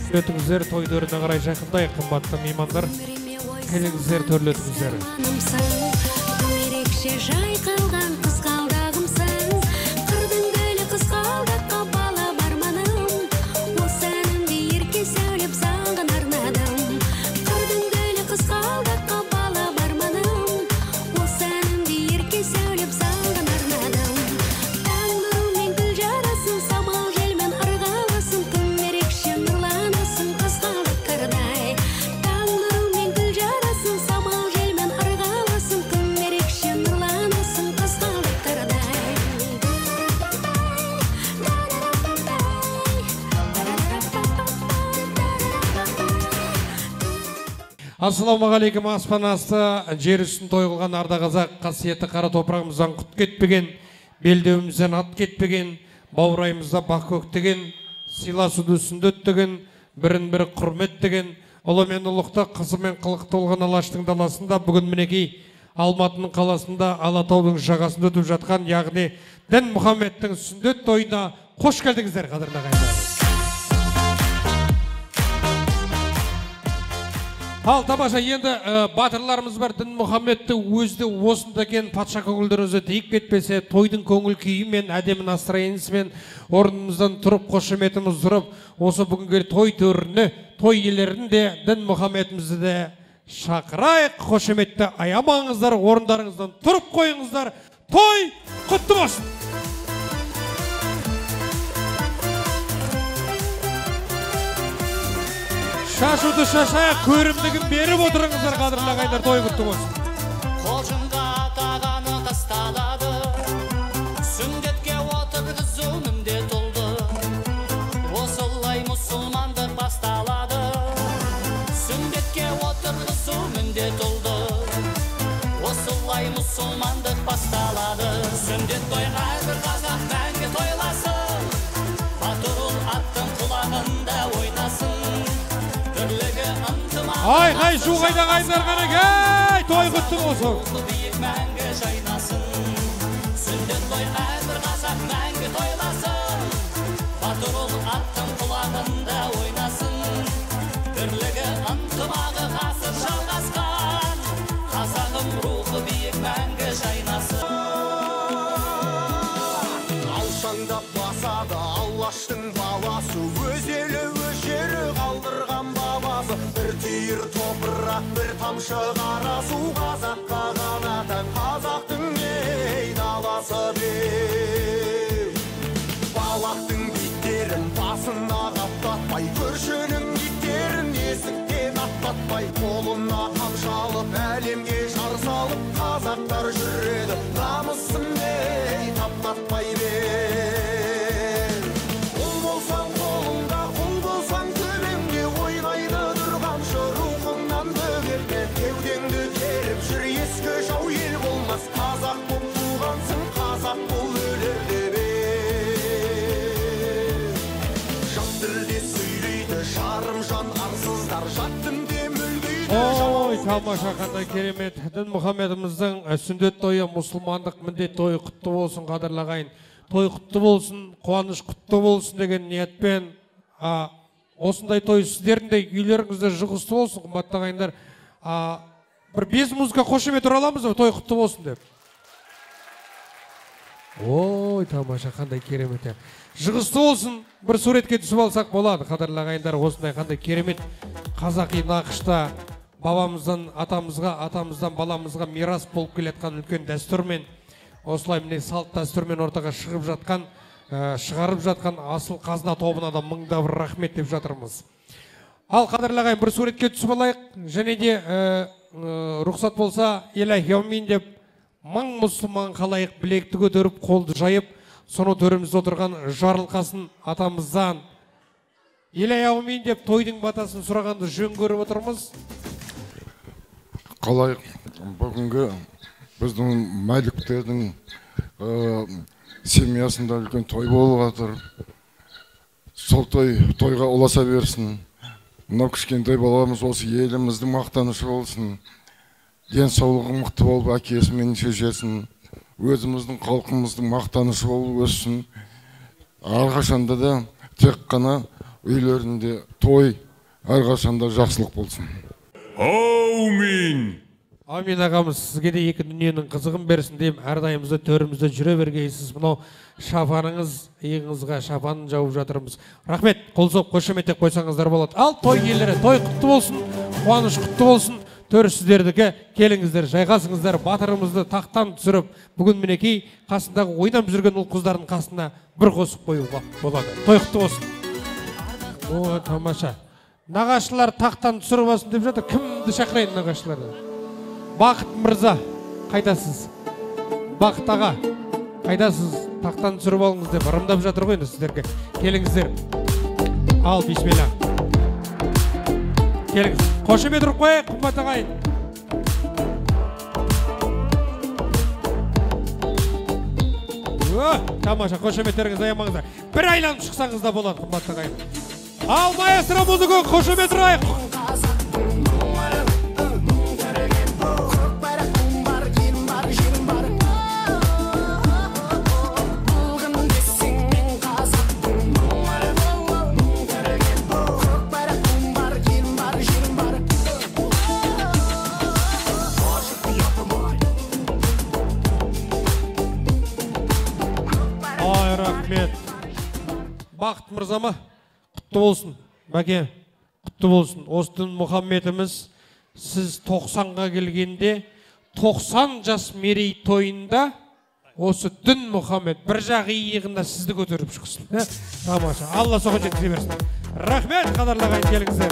Өтіңіздер тойдөріне қарай жақындай қымбатты меймандар. Келіңіздер төрлетіңіздер. Ассалаумағалейкум, аспан асты, жер үстін той қылған арда қазақ, қасиетті қара топырағымыздан құт кетпеген, белдеуімізден ат кетпеген, бауырайымызда бақ көктеген, сыйласуды сүндеттеген, бірін-бірі құрметтеген, ұлы мен ұлықта, қызы мен қылықты болған Алаштың даласында бүгін мінекей Алматының қаласында Алатаудың жағасында өтіп жатқан, яғни Дін Мұхаммедтің сүндет тойына қош келдіңіздер, қадірлі ағайындар. Ал тамаша, енді батырларымыз бар. Дін Мұхаммедті өзді осында екен, патша көңілдер өзі дейіп кетпесе, тойдың көңіл күйімен, әдемі настроенісімен орнымыздан тұрып, қошеметіміз тұрып, осы бүгінгі той төріне, той иелерін де, Дін Мұхаммедімізді де шақырайық. Қошеметті аямаңыздар, орындарыңыздан тұрып қойыңыздар. Той құтты болсын. Шашуды шашайық, көрімдігін беріп отырыңыздар, қадірлі ағайындар, той құтты болсын. Қожынға тағаны тасталады, сүндетке отырғызу міндет oldu. Осылай мұсылмандық басталады, сүндетке отырғызу міндет oldu. Осылай мұсылмандық басталады, сүндет тойға әрбір қазақ мәңгі тойласын, батырыл аттың құлағында ойнасын. Ай, шу қайда қайдар қана кей, той құтты болсын. Биік мәңгі жайнасын, сүндет той әрбір қазақ мәңгі тойласын, батырыл аттың құлағында ойнасын. Бірлігі ынтымағы ғасыр жалғасқан, қазағым рухы биік мәңгі жайнасын. Алшаңдап басады Алаштың баласы, өз елі өз жері қалдырған бабасы. Бір түйір топырақ, бір тамшы қара су, қазаққа ғана тән қазақтың ей даласы бей. Балақтың биттерін басына қаптатпай, көршінің биттерін есіктен аттатпай, қолына қамшы алып, әлемге жар салып, қазақтар жүреді намысын ей таптатпай бер. Ұл болсаң қолыңда, құл болсаң төбеңде, ойнайды тұрғаншы рухыңнан бөгелме. Кеудеңді керіп жүр, ескі жау ел болмас, қазақ боп туғансың, қазақ бол өлерде бер. Жат тілде сөйлейді жарым жан арсыздар, жат дінде мүлгейді. Ой, тамаша, қандай керемет. Дін Мұхаммедіміздің сүндет тойы, мұсылмандық міндет тойы құтты болсын, қадірлі ағайын. Той құтты болсын, қуаныш құтты болсын деген ниетпен, осындай той сіздердің де үйлеріңізде жұғысты болсын, қымбатты ағайындар. Бір бес музыка қошемет ұраламыз ба, той құтты болсын деп. Ой, тамаша, қандай керемет. Жұғысты болсын, бір суретке түсіп алсақ болады, қадірлі ағайындар. Осындай қандай керемет қазақи нақышта бабамыздан атамызға, атамыздан баламызға мирас болып келетқан үлкен дәстүрмен, осылай міне салт дәстүрмен ортаға шығарып жатқан асыл қазына тобына да мыңда бір рахмет деп жатырмыз. Ал қадірлі ағайын, бір суретке түсіп алайық, және де рұқсат болса, иләһи аумин деп, мың мұсылман қалайық білекті көтеріп, қолды жайып, соны төрімізде отырған Жарылқасын атамыздан иләһи аумин деп тойдың батасын сұрағанды жөн көріп отырмыз. Қалайық, бүгінгі біздің мәліктердің семьясында үлкен той болып жатыр. Сол тойға ұласа берсін. Мынау кішкентай баламыз осы еліміздің мақтанышы болсын. Денсаулығы мықты болып, әкесі мен шешесін, өзіміздің халқымыздың мақтанышы болып өссін. Әрқашанда да тек қана үйлерінде той әрқашанда жақсылық болсын. Аумин. Амин ағамыз, сізге де екі дүниенің қызығын берсін деймін. Әрдайымызда төрімізде жүре бергейсіз. Мынау шапаныңыз, иығыңызға шапанын жауып жатырмыз. Рахмет, қол соғып қошеметтеп қойсаңыздар болады. Ал той иелері, той құтты болсын, қуаныш құтты болсын. Төр сіздердікі, келіңіздер, жайғасыңыздар, батырымызды тақтан түсіріп, бүгін мінекей қасындағы ойнап жүрген ұл қыздардың қасына бір қосып қоюға болады. Той құтты болсын. О, тамаша. Нағашылар тақтан түсіріп алсын деп жатыр. Кімді шақырайын нағашыларды? Бақыт мырза, қайдасыз? Бақыт аға, қайдасыз? Тақтан түсіріп алыңыз деп ырымдап жатыр ғой енді сіздерге. Келіңіздер. Ал, бисмилла. Келіңіз. Қошемет ұрып қойайық, қымбат ағайын. Тамаша, қошеметтеріңіз аямаңыздар. Бір айланып шықсаңыз да болады, қымбат ағайын. Ал, маэстро музыка, қошемет ұрайық. Бақыт мырзама, құтты болсын. Бәке, құтты болсын. Осы Мұхаммедіміз, сіз 90-ға келгенде, 90 жас мерей тойында, осы Дүн Мұхаммед бір жағы иығында сізді көтеріп шықсын. Тамаша, Алла соған жеткізе берсін. Рахмет, қадарлағайын, келіңіздер.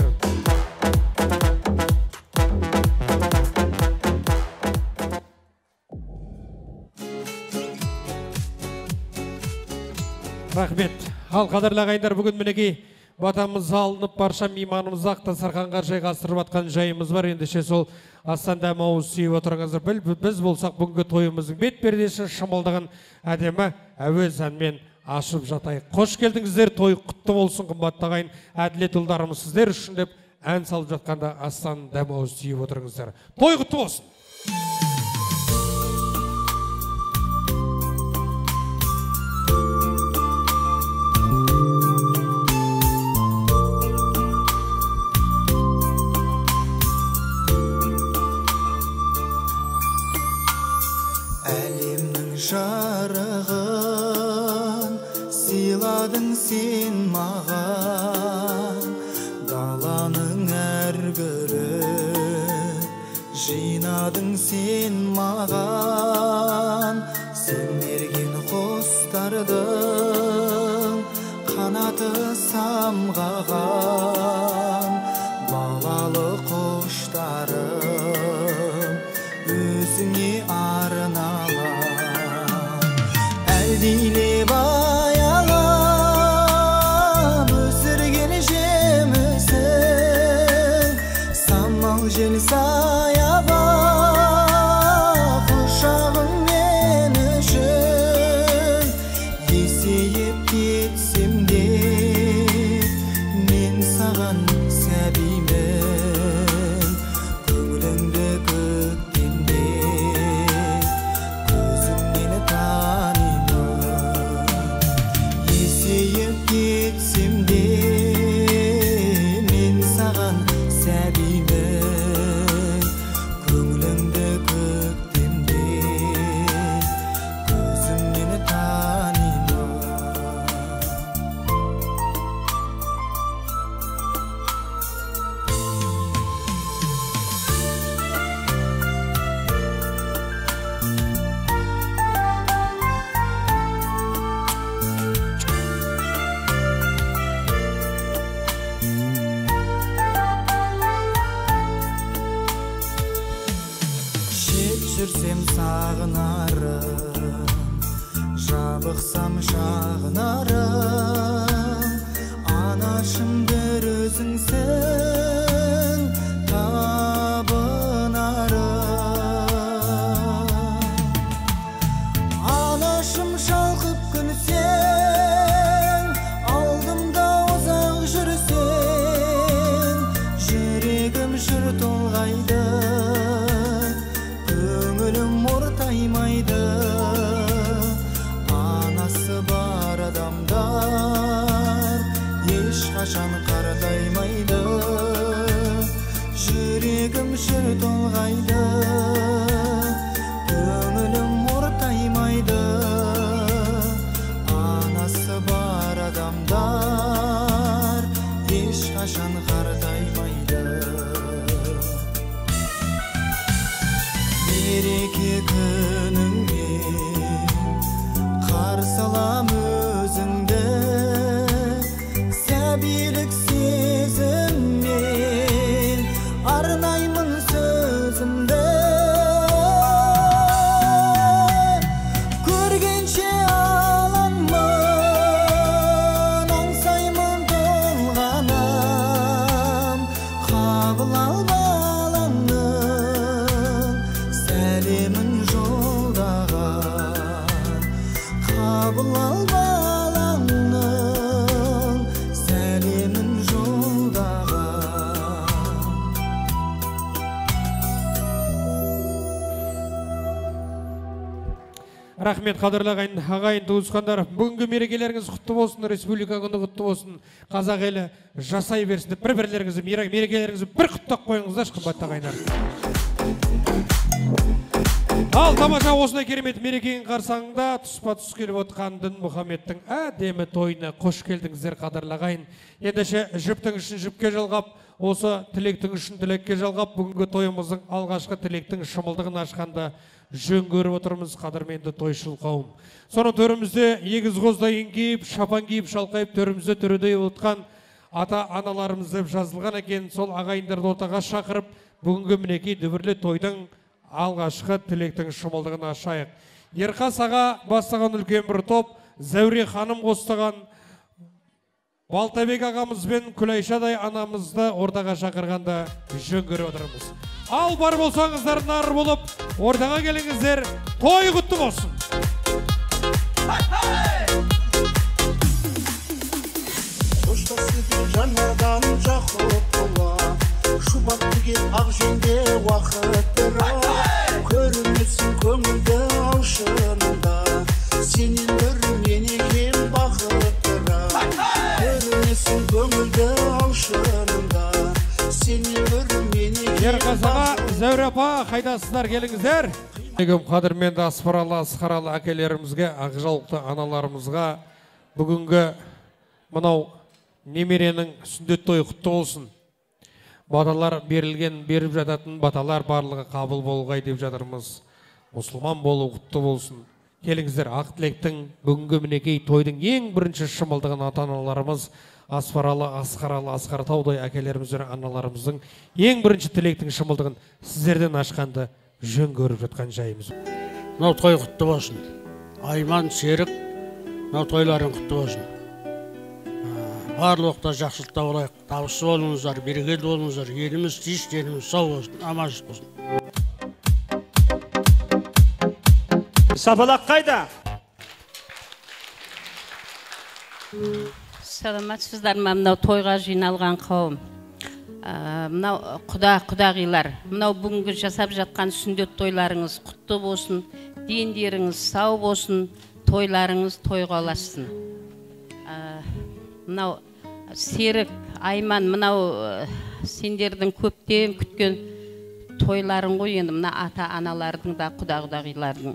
Рахмет. Ал қадірлі ағайындар, бүгін мінекей батамыз алынып, барша мейманымыз ақ дастарханға жайғастырып атқан жайымыз бар. Ендеше сол астан дәмауыз сүйіп отырыңыздар. Біз болсақ бүгінгі тойымыздың бет пердесі шымылдығын әдемі әуез әнмен ашып жатайық. Қош келдіңіздер, той құтты болсын, қымбатты ағайын. Әділет ұлдарымыз сіздер үшін деп ән салып жатқанда астан дәмауыз сүйіп отырыңыздар. Той құтты болсын. Жарығын сыйладың сен маған, даланың әр гүлін жинадың сен маған. Сен мерген құстардың қанаты самғаған, балалы құштарым өзіңе арналған. Әлдилеп аялап өсірген жемісің, самал жел саябақ құшағың мен үшін. Есейіп кетсем де мен саған сәбимін, көңіліңді көктемде көзіңнен танимын. Есейіп кетсем де мен саған сәбимін, көңіліңді көктемде көзіңнен танимын. Шет жүрсем сағынарым, жабықсам шағынарым, анашым бір өзіңсің табынарым. Анашым шалқып күлсең, алдымда ұзақ жүрсең, жүрегім жүр толғайды, көңілім ортаймайды. Анасы бар адамдар ешқашан ешқашан қартаймайды, жүрегім шыр толғайды, көңілім ортаймайды. Анасы бар адамдар ешқашан қартаймайды. Мереке күніңе қарсы алам өзіңді, сәбилік сезіммен арнаймын сөзімді. Көргенше алаңмын, аңсаймын толғанам, қабыл ал балаңның сәлемін жолдаған, қабыл ал балаңның сәлемін жолдаған. Рахмет, қадірлі ағайын туысқандар. Бүгінгі мерекелеріңіз құтты болсын, республика күні құтты болсын. Қазақ елі жасай берсін деп бір-бірлеріңізді, мерекелеріңізді бір құттап қойыңыздар, қымбатты ағайындар. Ал тамаша осындай керемет мерекенің қарсаңында тұспа-тұс келіп отқан Дінмұхамедтің әдемі тойына қош келдіңіздер, қадірлі ағайын. Ендеше жіптің үшін жіпке жалғап, осы тілектің үшін тілекке жалғап, бүгінгі тойымыздың алғашқы тілектің шымылдығын ашқанда жөн көріп отырмыз, қадірменді тойшыл қауым. Соның төрімізде егіз қоздай еңкейіп, шапан киіп, шалқайып, төрімізде төредей отқан ата-аналарымыз деп жазылған екен. Сол ағайындарды ортаға шақырып, бүгінгі мінекей дүбірлі тойдың алғашқы тілектің шымылдығын ашайық. Ерқас аға бастаған үлкен бір топ, Зәуре ханым қостаған, Балтабек ағамыз бен Күлайшадай анамызды ортаға шақырғанда жөн көріп отырмыз. Ал бар болсаңыздар нар болып, ортаға келіңіздер, той құтты болсын. Қоштасып жаңадан жақып бола, шубақты кеп ақ жеңге уақыт бұра. Көрінесің көңілді алшынында, сенен бір мен екен бақыттыра. Көрінесің көңілді алшынында, сенен бір мен екен Ерқасаға, Зәуре апа, қайдасыздар, келіңіздер. Қадірменді аспаралы, асқаралы әкелерімізге, ақжалықты аналарымызға бүгінгі мынау немеренің сүндет тойы құтты болсын. Баталар берілген, беріп жататын баталар барлығы қабыл болғай деп жатырмыз. Мұсылман болу құтты болсын. Келіңіздер, ақ тілектің бүгінгі мінекей тойдың ең бірінші шымылдығын ата-аналарымыз, аспаралы, асқаралы, асқартаудай әкелеріміздер, аналарымыздың ең бірінші тілектің шымылдығын сіздерден ашқанды жөн көріп жатқан жайымыз. Мынау той құтты болсын. Айман, Серік, мынау тойларың құтты болсын. Барлықта жақсылықта болайық, табысты болыңыздар, берекелі болыңыздар, еліміз тиіс, еліміз сау болсын, аманшылық болсын. Сапалақ қайда? Саламатсыздар ма, мынау тойға жиналған қауым. Мынау құдағилар, мынау бүгінгі жасап жатқан сүндет тойларыңыз құтты болсын, дендеріңіз сау болсын, тойларыңыз тойға ұлассын. Мынау Серік, Айман, мынау сендердің көптен күткен тойларың ғой, енді мына ата-аналардың да құда-құдағилардың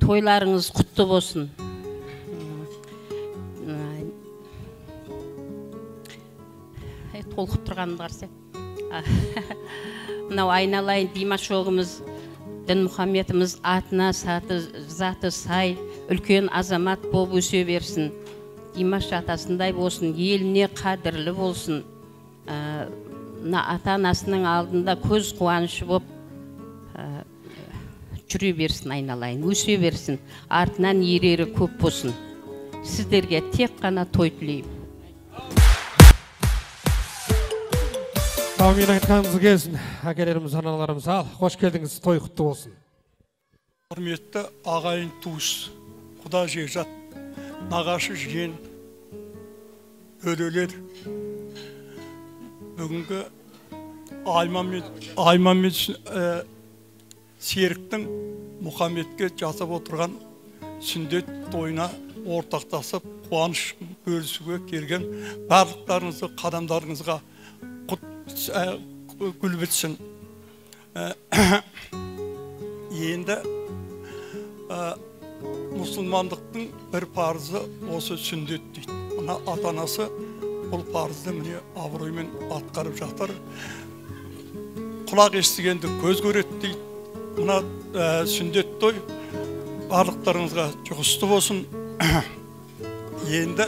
тойларыңыз құтты болсын. Толқып тұрғанын қарсы. Мынау айналайын Димаш оғымыз, Дінмұхамедіміз атына заты сай, үлкен азамат болып өсе берсін. Димаш атасындай болсын, еліне қадірлі болсын. Ата-анасының алдында көз қуанышы болып жүре берсін, айналайын, өсе берсін. Артынан ерері көп болсын. Сіздерге тек қана той тілеймін. Мен айтқаныңыз келсін, әкелеріміз, аналарымыз, ал, қош келдіңіз, той құтты болсын. Құрметті ағайын туыс, құда жекжат, нағашы жиен, өрелер, бүгінгі Айман мен Серіктің Мұхамедке жасап отырған сүндет тойына ортақтасып қуаныш бөлісуге келген барлықтарыңызды қадамдарыңызға гүл бітсін. Енді мұсылмандықтың бір парызы осы сүндет дейді. Мына ата-анасы бұл парызды міне абыроймен атқарып жатыр. Құлақ естігенді көз көреді дейді. Мына сүндет той барлықтарыңызға жұғысты болсын. Енді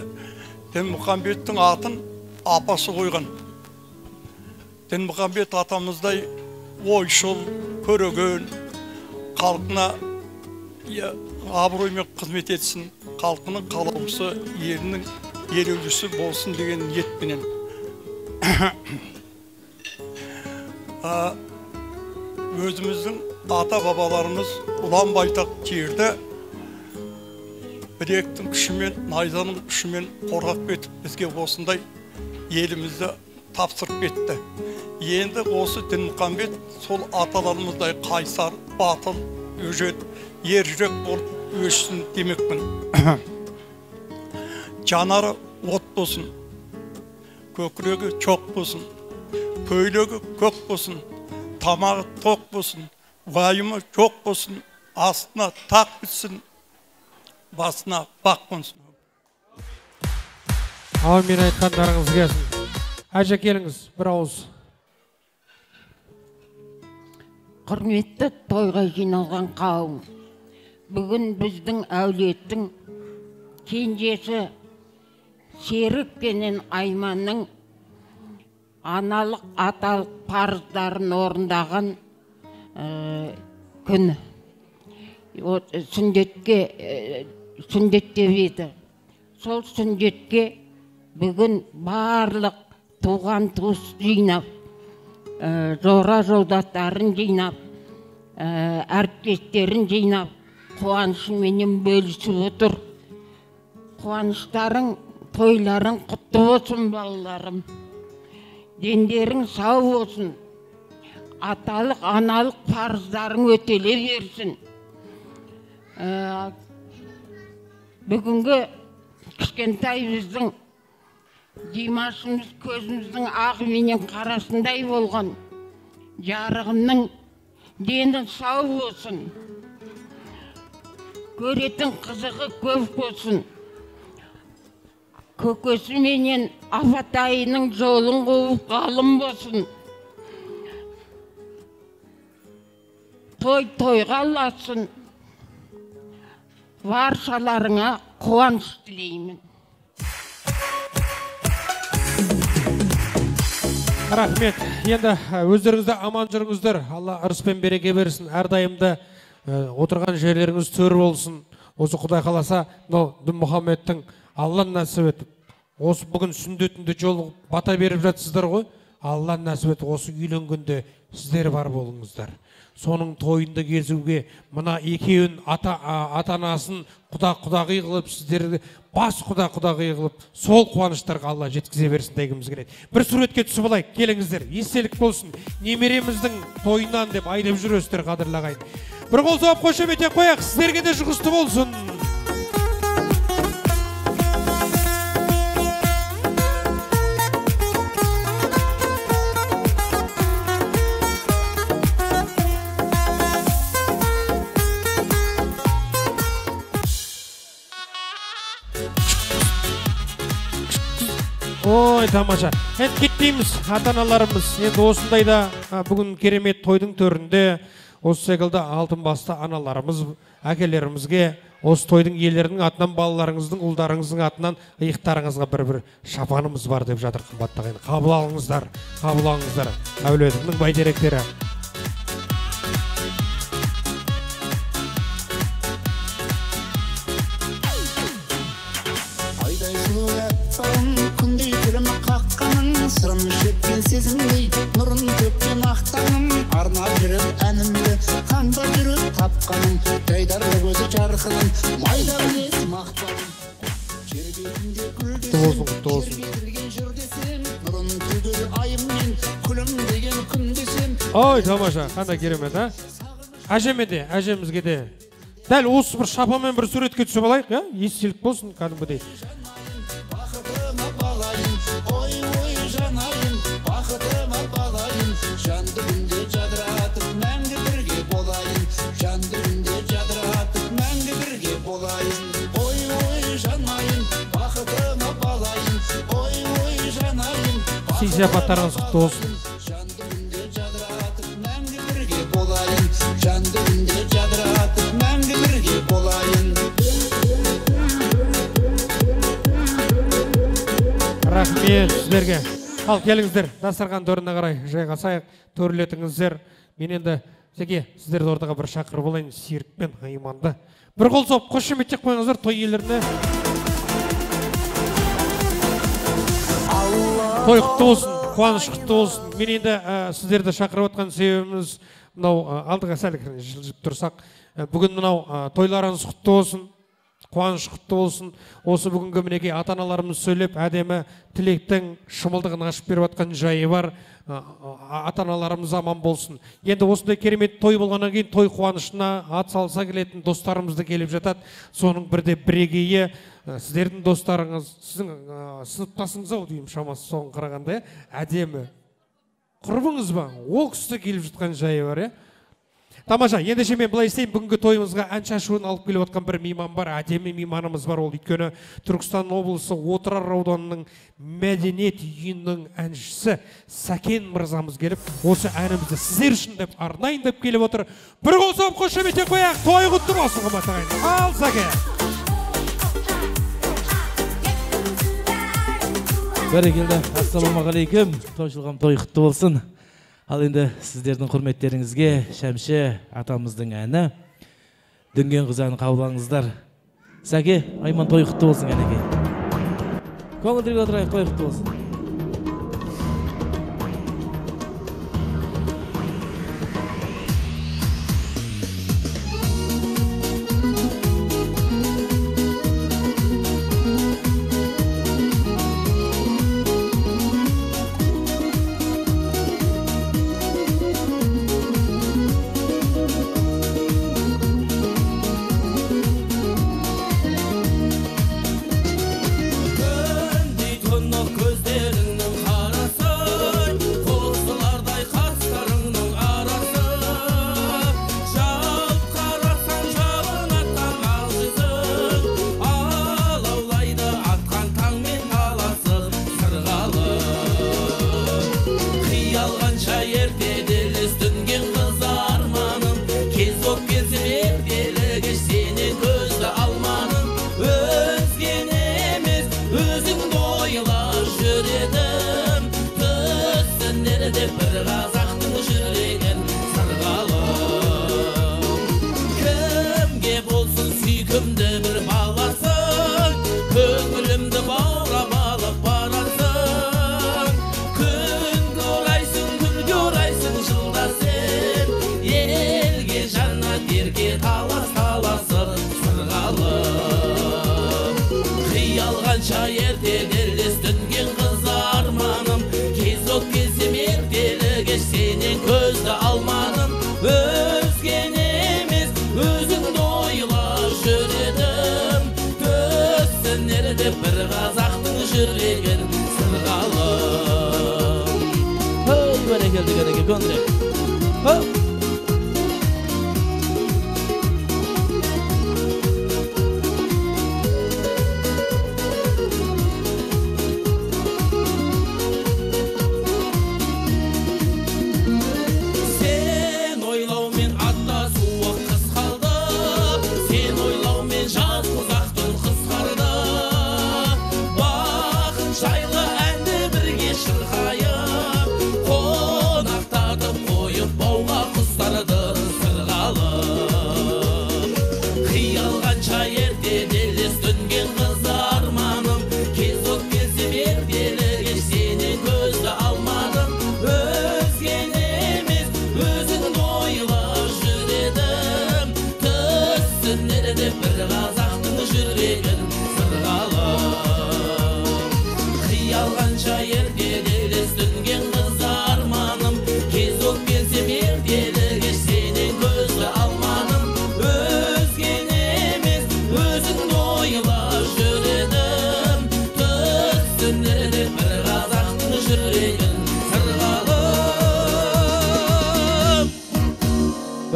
Дінмұхамбеттің атын апасы қойған. Дінмұхамбет атамыздай ойшыл, көреген, халқына абыроймен қызмет етсін, халқының қалаушысы, елінің ереулісі болсын деген ниетпенен. Өзіміздің ата-бабаларымыз ұлан байтақ жерді білектің күшімен, найзаның күшімен қорғап кетіп, бізге осындай елімізді тапсырып кетті. Енді осы Дінмұхамбет сол аталарымыздай қайсар, батыл, өжет, ер жүрек болып өшсін демекпін. Жанары от болсын, көкірегі чоқ болсын, көйлегі көк болсын, тамағы тоқ болсын, уайымы жоқ болсын, астына тақ бітсін, басына бақ қонсын. Мен айтқандарыңыз келсін. Әже келіңіз, бір ауыз. Құрметті тойға жиналған қауым, бүгін біздің әулеттің кенжесі Серік пенен Айманның аналық аталық парыздарын орындаған күні. Сүндет деп еді. Сол сүндетке бүгін барлық туған туыс жинап, жора жолдастарын жинап, әріптестерін жинап, қуанышыменен бөлісіп отыр. Қуаныштарың, тойларың құтты болсын, балаларым. Дендерің сау болсын. Аталық, аналық парыздарың өтеле берсін. Бүгінгі кішкентай біздің Димашымыз көзіміздің ағы менен қарасындай болған жарығымның дені сау болсын. Көретін қызығы көп болсын. Көкесі менен Апатайының жолын қуып ғалым болсын. Тойға аласын. Баршаларыңа қуаныш тілеймін. Рахмет. Енді өздеріңізді аман жүріңіздер. Алла ырыс пен береке берсін. Әрдайымда отырған жерлеріңіз төр болсын. Осы Құдай қаласа, Дінмұхамбеттің Алла нәсіп етіп, осы бүгін сүндетінде жолығып бата беріп жатсыздар ғой. Алла нәсіп етіп, осы үйленгенде сіздер бар болыңыздар. Соның тойында кезуге мына екеуін ата-анасын құда-құдағи қылып, сіздерді бас құда-құдағи қылып, сол қуаныштарға Алла жеткізе берсін дегіміз келеді. Бір суретке түсіп алайық, келіңіздер, естелік болсын. Немереміздің тойынан деп айдап жүресіздер, қадірлі ағайын. Бір қол соғып қошемет қояйық, сіздерге де жұғысты болсын. Ой, тамаша. Енді кетпейміз, ата-аналарымыз. Енді осындайда бүгін керемет тойдың төрінде осы секілді алтын басты аналарымыз, әкелерімізге осы тойдың иелерінің атынан, балаларыңыздың, ұлдарыңыздың атынан иықтарыңызға бір шапанымыз бар деп жатыр, қымбатты ағайын. Қабыл алыңыздар, қабыл алыңыздар. Әулетімнің бәйтеректері. Сырын шөпкен сезімдей, нұрын төккен ақтаным, арнап жүріп әнімді, қаңдап жүріп тапқаным, жайдарлы көзі жарқыным, майда білес мақтаным. Жер бетінде гүлдесем, жер бетілген жыр десем, нұрын төгер айыммен, күлім деген күн десем. Ой, тамаша, қандай керемет, а? Әжеме де, әжемізге де. Дәл осы бір шапамен бір суретке түсіп алайық, естелік болсын, кәдімгідей. жанайын, бақытыма балайын, жанды күнде жадыратып, мәңгі бірге болайын, жанды күнде жадыратып, мәңгі бірге болайын. Ой, жанайын, бақытыма балайын, ой, жанайын, сый-сияпаттарыңыз құтты болсын. жанды күнде жадыратып, мәңгі бірге болайын, жанды күнде жадыратып, мәңгі бірге болайын. Рахмет сіздерге. Ал келіңіздер, дастархан төріне қарай жайғасайық, төрлетіңіздер. Мен енді Зеке, сіздерді ортаға бір шақырып болайын, Серікпен Айманды. Бір қол соғып, қошеметтеп қойыңыздар той иелеріне. Той құтты болсын, қуаныш құтты болсын. Мен енді сіздерді шақырып отқан себебіміз мынау алдыға сәл жылжып тұрсақ, бүгін мынау тойларыңыз құтты болсын. Қуаныш құтты болсын. Осы бүгінгі мінекей ата-аналарымыз сөйлеп, әдемі тілектің шымылдығын ашып беріп жатқан жайы бар. Ата-аналарымыз аман болсын. Енді осындай керемет той болғаннан кейін той қуанышына ат салса келетін достарымызды келіп жатады. Соның бірде бірегейі сіздердің достарыңыз, сіздің сыныптасыңыз-ау деймін шамасы соған қарағанда, әдемі. Құрбыңыз ба? Ол кісі келіп жатқан жайы бар, Тамаша, ендеше мен былай істеймін, бүгінгі тойымызға ән шашуын алып келіп отқан бір мейман бар, әдемі мейманымыз бар. Ол өйткені Түркістан облысы Отырар ауданының мәдениет үйінің әншісі Сәкен мырзамыз келіп, осы әнімізді сіздер үшін деп арнайын деп келіп отыр. Бір қол соғып қошеметтеп қояйық, той құтты болсын қымбатты ағайын. Ал Сәкен. Бәрекелді, ассалаумағалейкум. Тойшылғам той құтты болсын. Ал енді сіздердің құрметтеріңізге Шәмші атамыздың әні Дүнген қызаны қабылдаңыздар. Сәке, Айман той құтты болсын әнеке. Көңілдерге отырайық, той құтты болсын. Қонақтатып қойып бауға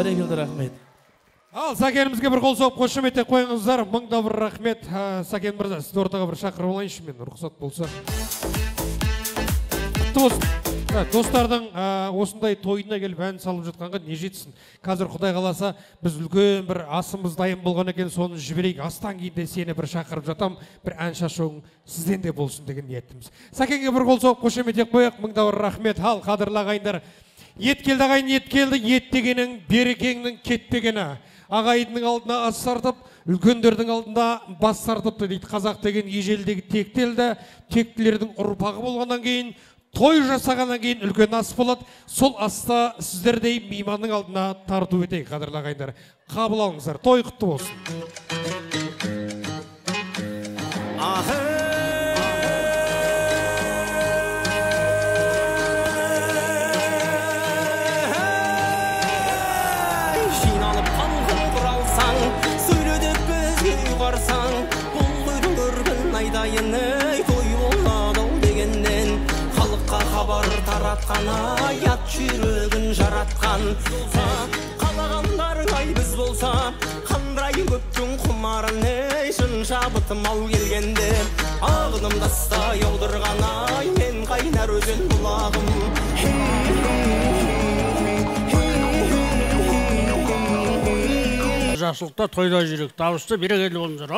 Бәрекелді рахмет. Ал Сәкенімізге бір қол соғып қошеметтеп қойыңыздар. Мыңда бір рахмет. Сәкен мырза, сізді ортаға бір шақырып алайыншы мен, рұқсат болса. Құтты болсын. Достардың осындай тойына келіп ән салып жатқанға не жетсін. Қазір Құдай қаласа біз үлкен бір асымыз дайын болған екен, соны жіберейік. Астан кейін де сені бір шақырып жатам, бір ән шашуың сізден де болсын деген ниетіміз. Сәкенге бір қол соғып қошеметтеп қояйық. Мыңда бір рахмет. Ал қадірлі ағайындар, ет келді ағайын, ет келді. Ет дегенің берекеңнің кетпегені. Ағайынның алдына ас сартып, үлкендердің алдында бас сартыпты дейді. Қазақ деген ежелдегі тектелді. Тектілердің ұрпағы болғаннан кейін, той жасағаннан кейін үлкен ас болады. Сол аста сіздердей мейманның алдына тарту етейік, қадірлі ағайындар. Қабыл алыңыздар. Той құтты болсын. Жиналып қалғын құралсаң, сөйледіп бізге ұйғарсаң, бұл қойдың көргін айдайыны той болады дегеннен, халыққа хабар таратқаны ят жүрегін жаратқан. Қалағандарың ай біз болса, қандай көптің құмарын шын шабытым ал келгенде, ағыным таста яудырған ай мен қайнар өзен бұлағым. Жақсылықта тойда жүрек, табысты берекелі болыңыздар.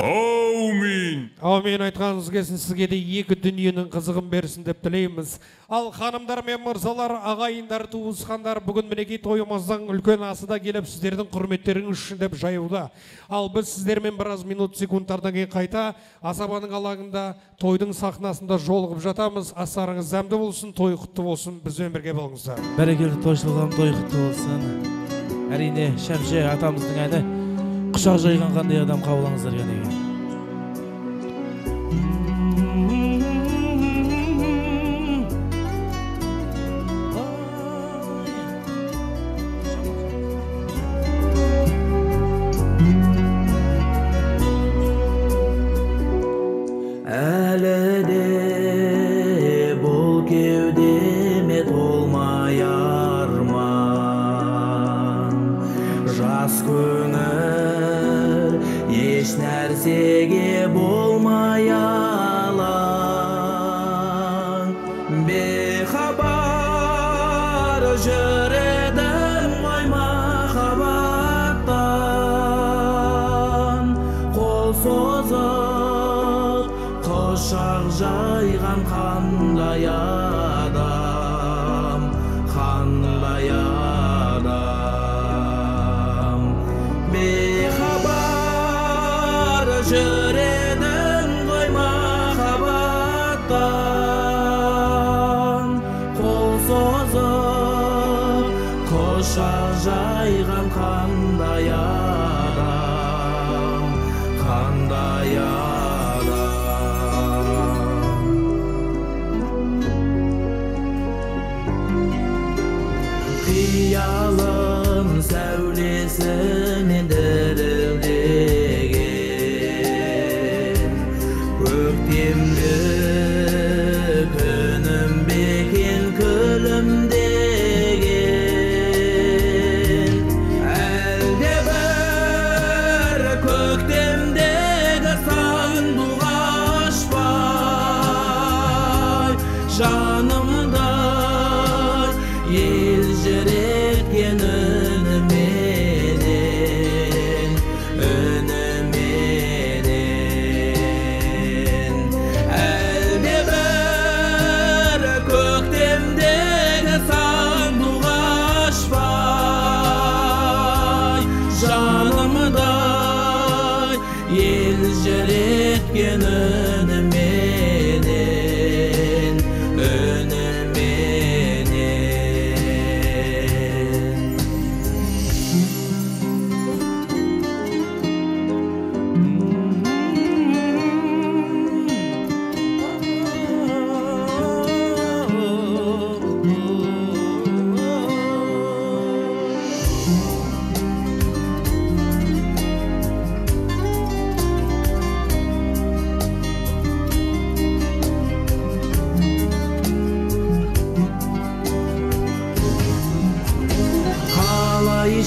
Аумин. Аумин айтқаныңыз келсін, сізге де екі дүниенің қызығын берсін деп тілейміз. Ал ханымдар мен мырзалар, ағайындар, туысқандар, бүгін мінекей тойымыздың үлкен асы да келіп сіздердің құрметтеріңіз үшін деп жаюда. Ал біз сіздермен біраз минут секундтардан кейін қайта асабаның алаңында тойдың сахнасында жолығып жатамыз. Астарыңыз дәмді болсын, той құтты болсын, бізбен бірге болыңыздар. Бәрекелді тойшылығым, той құтты болсын. Әрине, Шәмші атамыздың әні құшақ жайған қандай адам қабылаңыздар екен. Әлі де бұл кеудеме толмай арман, жас көңіл еш нәрсеге болмай алаң. Бейхабар жүредім ғой махаббаттан, қол созып құшақ жайған қандай адам, қандай адам. Бейхабар жүредім ғой махаббаттан, қол созып құшақ жайған қандай адам, қандай адам. Қиялым сәулесімен дірілдеген, көктемді күнім бекен күлімдеген. Әлде бір көктемдегі сандуғашпай, жанымда ел жүреткен үніменен, үніменен. Әлде бір көктемдегі сандуғашпай, жанымда ел жүреткен үніменен,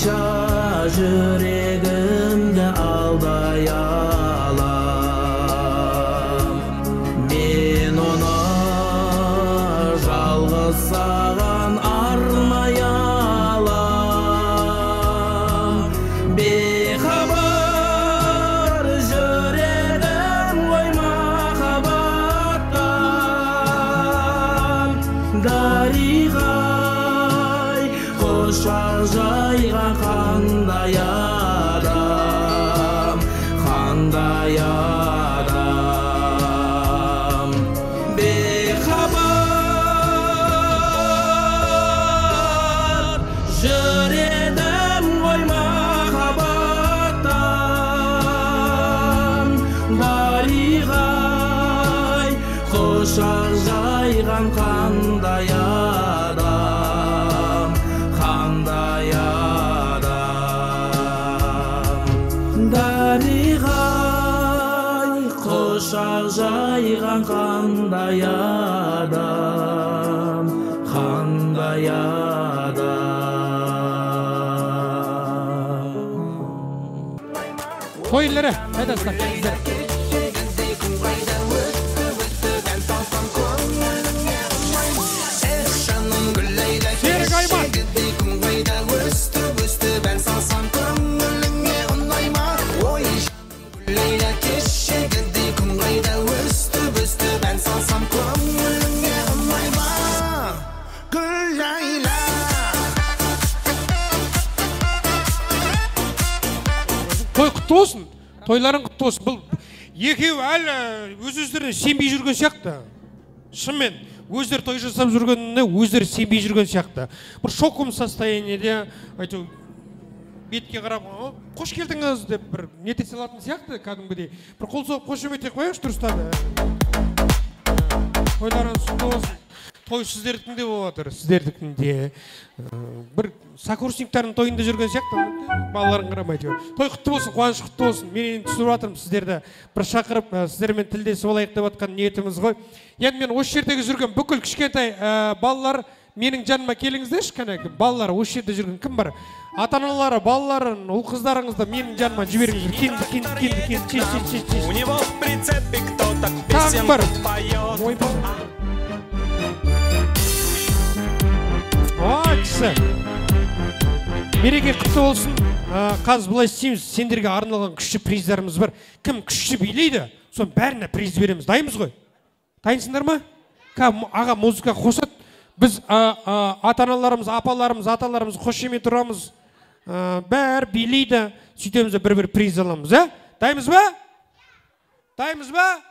осылайша жүрегімді алдай алам. Мен оны жалғыз саған арнай алам. Бейхабар жүрегім ғой махаббаттан. Дариғай құшақ жайған қандай адам, қандай адам. Бейхабар жүредім ғой махаббаттан. Дариғай құшақ жайған қандай адам, қандай адам. Дариғай құшақ жайған қандай адам, қандай адам. Toyları, hadi aslan. Serік Айман. Той құтты болсын, тойларың құтты болсын. Бұл екеуі әлі өз-өздеріне сенбей жүрген сияқты. Шынымен, өздері той жасап жүргеніне өздері сенбей жүрген сияқты. Бір шокум состояниеде, айту, бетке қарап, қош келдіңіз деп бір нете салатын сияқты, кәдімгідей. Бір қол соғып қошемет ете қояйықшы дұрыстады. Тойларыңыз құтты болсын. Той сіздердікінде болып отыр, сіздердікінде. Бір сокурсниктардың тойында жүрген сияқты, балаларын қарамайды. Той құтты болсын, қуаныш құтты болсын. Мен енді түсіріп жатырмын сіздерді бір шақырып, сіздермен тілдесіп алайық деп жатқан ниетіміз ғой. Енді мен осы жердегі жүрген бүкіл кішкентай балалар менің жаныма келіңіздерші, кәне балалар осы жерде жүрген кім бар? Ата-аналары, балаларын, ұл қыздарыңызды менің жаныма жіберіңіздер. Кім бар? Кісі, мереке құтты болсын. Қазір былай істейміз, сендерге арналған күшті приздарымыз бар. Кім күшті билейді, соның бәріне приз береміз. Дайынбыз ғой? Дайынсыңдар ма? Аға музыка қосады. Біз ата-аналарымыз, апаларымыз, аталарымыз қошемет тұрамыз. Бәрі билейді, сөйтеміз бір приз аламыз. Дайынбыз ба? Дайынбыз ба?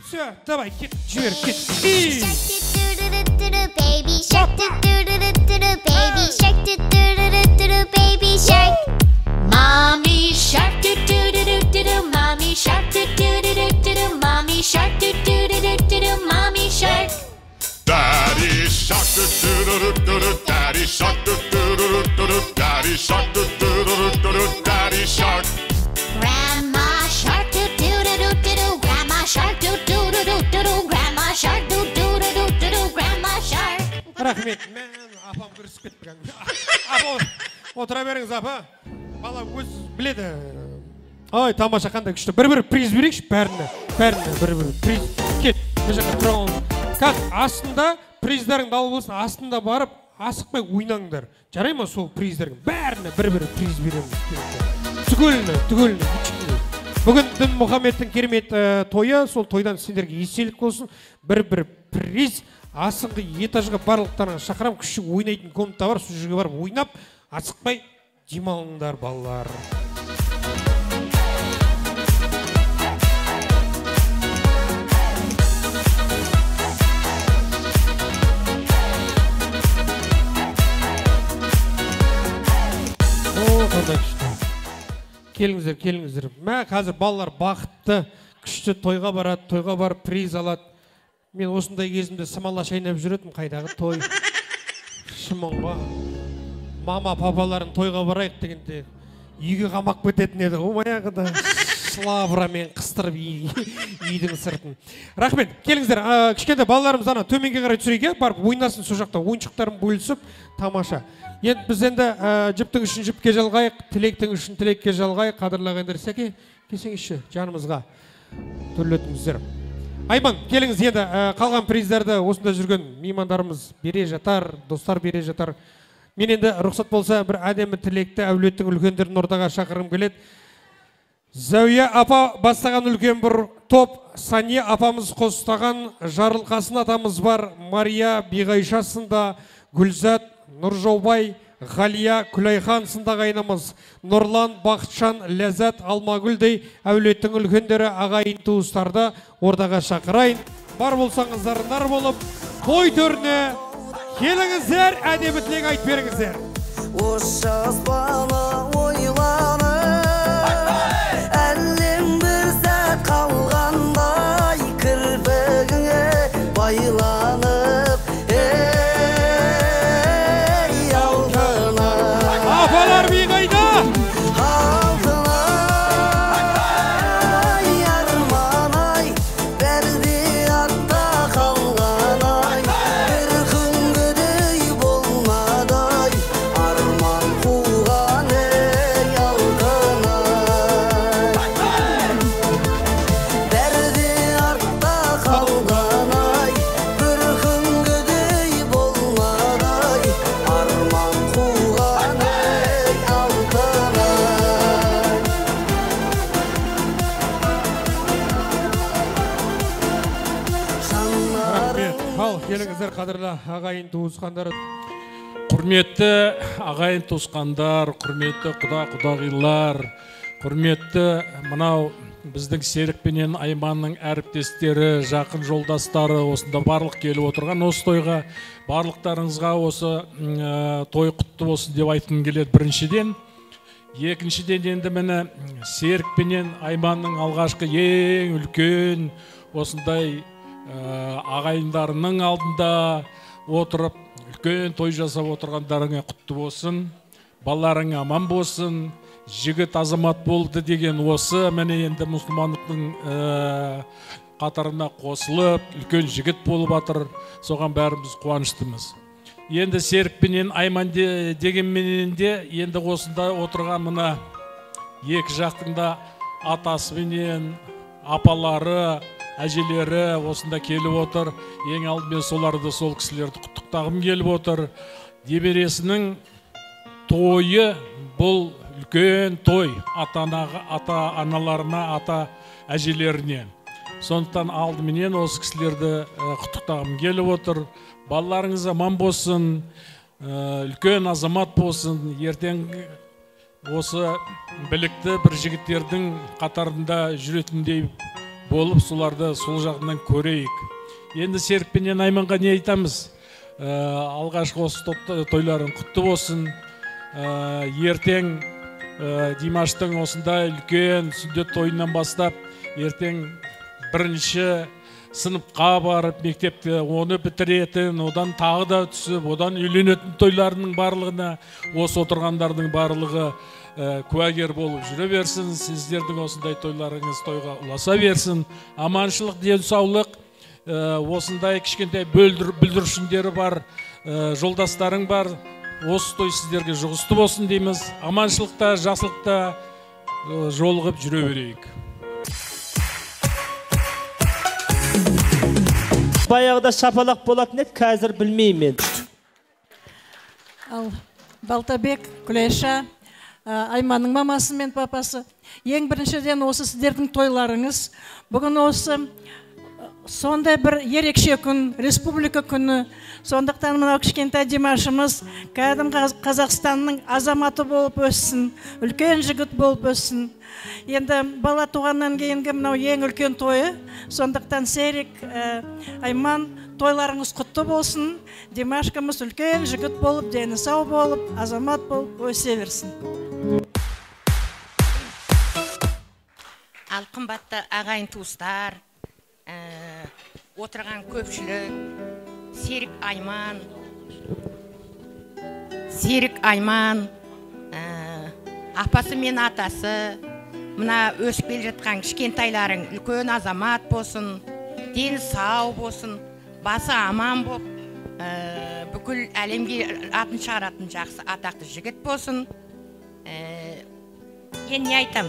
Все, давай, кет, жібер, кет. Baby shark, do do do do do do. Baby shark, do do do do do do. Baby shark. Mommy shark, do do do do do do. Mommy shark, do do do do do do. Mommy shark, do do do do do do. Mommy shark. Daddy shark, do do do do do. Daddy shark, do do do do do. Daddy shark, do do do do do. Daddy shark. Grandma shark, do do do do do do. Grandma shark, do do do do do do. Grandma shark, do do do do do do. Grandma shark. Рахмет, мен апам күрісіп кетті. Апа, отыра беріңіз, апа. Бала өз біледі. Ой, тамаша қандай күшті. Бір приз берейікші, бәріне. Бір приз. Кет, бір жаққа тұрауын. Как, астында приздарың далы болсын, астында барып, асықпай ойнаңдар. Жарай ма сол приздерің? Бәріне бір приз береміз. Түгеліне. Бүгін Дін Мұхаммедтің керемет тойы, сол тойдан сендерге естелік болсын. Бір приз. Асыңғы этажға барлықтарына шақырам, күші ойнайтын комната бар, сол жерге барып ойнап, асықпай демалыңдар балалар. Қандай күшті. Келіңіздер. Мә қазір балалар бақытты, күшті тойға барады, тойға барып приз алады. Мен осындай кезімде самала шайнап жүретім, қайдағы той. Шымонға. Мама, папаларын тойға барайық дегенде үйге қамақ бітетін еді. О, маяғыда. шлабрамен қыстырып үйдің сыртын. Рахмет, келіңіздер, кішкентай балаларымыз ана төменге қарай түсірейік, барып ойнасын сол жақта, ойыншықтарын бөлісіп, тамаша. Енді біз енді жіптің үшін жіпке жалғайық, тілектің үшін тілекке жалғайық. Қадірлағандар, Сәке, келсеңізші жанымызға төрлетіңіздер. Айман, келіңіз, енді қалған приздарды осында жүрген меймандарымыз бере жатар, достар бере жатар. Мен енді рұқсат болса бір әдемі тілекті әулеттің үлкендерін ортаға шақырғым келеді. Зәуия апа бастаған үлкен бір топ, Сания апамыз қостаған, Жарылқасын атамыз бар, Мария Биғайша сында, Гүлзат, Нұржаубай, Ғалия, Күлайхан сында қайнамыз, Нұрлан, Бақытжан, Ләззат, Алмагүлдей әулеттің үлкендері ағайын туыстарды ортаға шақырайын. Бар болсаңыздар нар болып, той төріне келіңіздер, әдемі тілек айт беріңіздер. Осы аспаны ойланып, әлем бір сәт қалғандай, кірпігіңе байланып, ей алтыным. Апалар би қайда? Алтыным, арман-ай, бәрі де артта қалған-ай, бір күнгідей болмады-ай, арман қуған ей алтыным. Бәрі де артта қалған-ай, бір күнгідей болмады-ай, арман қуған ей алтыным. Рахмет. Ал, келіңіздер қадірлі ағайын туысқандар. Құрметті ағайын туысқандар, құрметті құдағилар, құрметті мынау біздің Серікпенен Айманның әріптестері, жақын жолдастары, осында барлық келіп отырған осы тойға, барлықтарыңызға осы той құтты болсын деп айтқым келеді біріншіден. Екіншіден енді мені Серікпенен Айманның алғашқы ең үлкен осындай ағайындарының алдында отырып, үлкен той жасап отырғандарыңа құтты болсын, балаларың аман болсын, жігіт азамат болды деген осы, міне енді мұсылмандықтың қатарына қосылып, үлкен жігіт болып атыр, соған бәріміз қуаныштымыз. Енді Серікпенен Айман дегенменен де, енді осында отырған мына екі жақтыңда атасыменен, апалары, әжелері осында келіп отыр. Ең алдымен соларды, сол кісілерді құттықтағым келіп отыр. Немересінің тойы бұл үлкен той, ата-аналарына, ата-әжелеріне. Сондықтан алдыменен осы кісілерді құттықтағым келіп отыр. Балаларыңыз аман болсын, үлкен азамат болсын, ертең осы білікті бір жігіттердің қатарында жүретіндей болып, соларды сол жағынан көрейік. Енді Серікпенен Айманға не айтамыз? Алғашқы осы тойларын құтты болсын. Ертең Димаштың осында үлкен сүндет тойынан бастап, ертең бірінші сыныпқа барып, мектепте оны бітіретін, одан тағы да түсіп, одан үйленетін тойларының барлығына, осы отырғандардың барлығы куәгер болып жүре берсін. Сіздердің осындай тойларыңыз тойға ұласа берсін. Аманшылық, денсаулық, осындай кішкентай бүлдіршіндері бар, жолдастарың бар. Осы той сіздерге жұғысты болсын дейміз. Аманшылықта, жақсылықта жолығып жүре берейік. Баяғыда шапалақ болатын еді, қазір білмеймін. Ал Балтабек, Күлайша, Айманның мамасы мен папасы, ең біріншіден осы сіздердің тойларыңыз. Бүгін осы сондай бір ерекше күн, республика күні. Сондықтан мынау кішкентай Димашымыз кәдімгі Қазақстанның азаматы болып өссін, үлкен жігіт болып өссін. Енді бала туғаннан кейінгі мынау ең үлкен тойы. Сондықтан Серік, Айман, тойларыңыз құтты болсын. Димашкамыз үлкен жігіт болып, дені сау болып, азамат болып өсе берсін. Ал қымбатты ағайын туыстар, отырған көпшілік, Серік Айман, апасы мен атасы, мына өсіп келе жатқан кішкентайларың үлкен азамат болсын, дені сау болсын, басы аман болып, бүкіл әлемге атын шығаратын жақсы атақты жігіт болсын. Мен не айтам,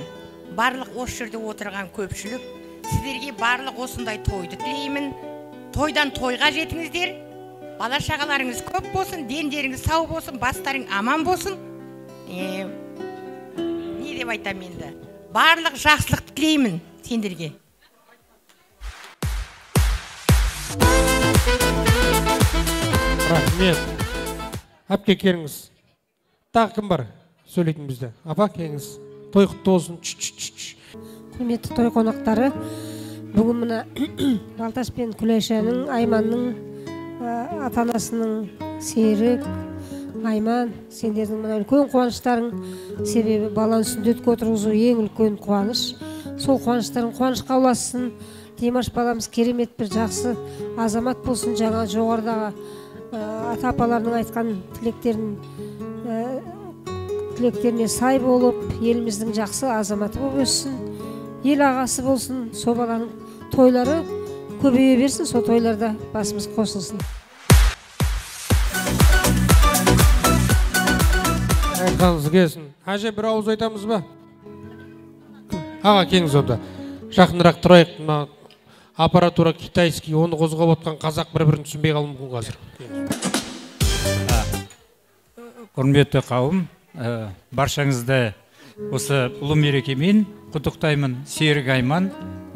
барлық осы жерде отырған көпшілік, сіздерге барлық осындай тойды тілеймін. Тойдан тойға жетіңіздер, бала шағаларыңыз көп болсын, дендеріңіз сау болсын, бастарың аман болсын. Не деп айтам енді? Барлық жақсылық тілеймін сендерге. Рахмет. Әпке келіңіз. Тағы кім бар сөйлейтін бізде? Апа келіңіз. Той құтты болсын. Құрметті той қонақтары, бүгін мына Балташ пен Күләшәнің, Айманның ата-анасының Серік, Айман, сендердің мына үлкен қуаныштарың, себебі баланы сүндетке отырғызу ең үлкен қуаныш. Сол қуаныштарың қуанышқа ұлассын. Димаш баламыз керемет бір жақсы азамат болсын, жаңа жоғарыдағы ата-апаларының айтқан тілектеріне сай болып, еліміздің жақсы азаматы болып өссін, ел ағасы болсын, сол баланың тойлары көбейе берсін, сол тойларда басымыз қосылсын. Айтқаныңыз келсін. Әже, бір ауыз айтамыз ба? Аға, келіңіз онда. Жақынырақ тұрайық. Аппаратура китайский, оны қозғап отқан қазақ бір-бірін түсінбей қалуы мүмкін қазір. Құрметті қауым, баршаңызды осы ұлы мерекемен құттықтаймын. Серік, Айман,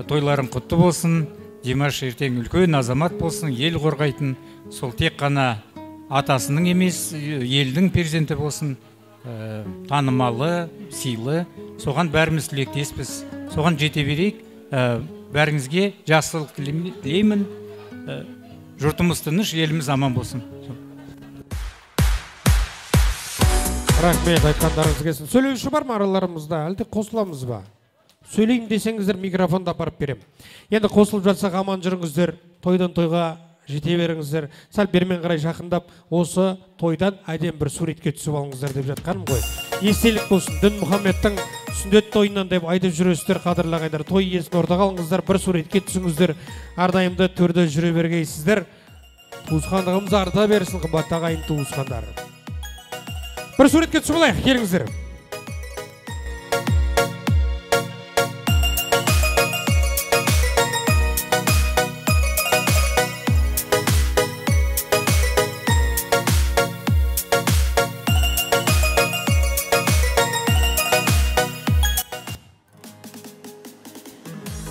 тойларың құтты болсын. Димаш ертең үлкен азамат болсын, ел қорғайтын. Сол тек қана атасының емес, елдің перзенті болсын. Танымалы, сыйлы. Соған бәріміз тілектеспіз. Соған жете берейік. Бәріңізге жақсылық тілеймін. Жұртымыз тыныш, еліміз аман болсын. Рахмет, айтқандарыңыз келсін. Сөйлеуші бар ма араларымызда? Әлде қосыламыз ба? Сөйлеймін десеңіздер, микрофонда апарып берем. Енді қосылып жатсақ аман жүріңіздер, тойдан тойға жете беріңіздер. Сәл бермен қарай жақындап, осы тойдан әдем бір суретке түсіп алыңыздар деп жатқаным ғой. Естелік болсын, Дін Мұхаммедтің сүндет тойынан деп айтып жүресіздер, қадірлі той иесін ортаға алыңыздар, бір суретке түсіңіздер. Ардайымды төрде жүре бергейсіздер. Туысқандығымыз арта берсін, қымбатты ағайын туысқандар. Бір суретке түсіп алайық, келіңіздер.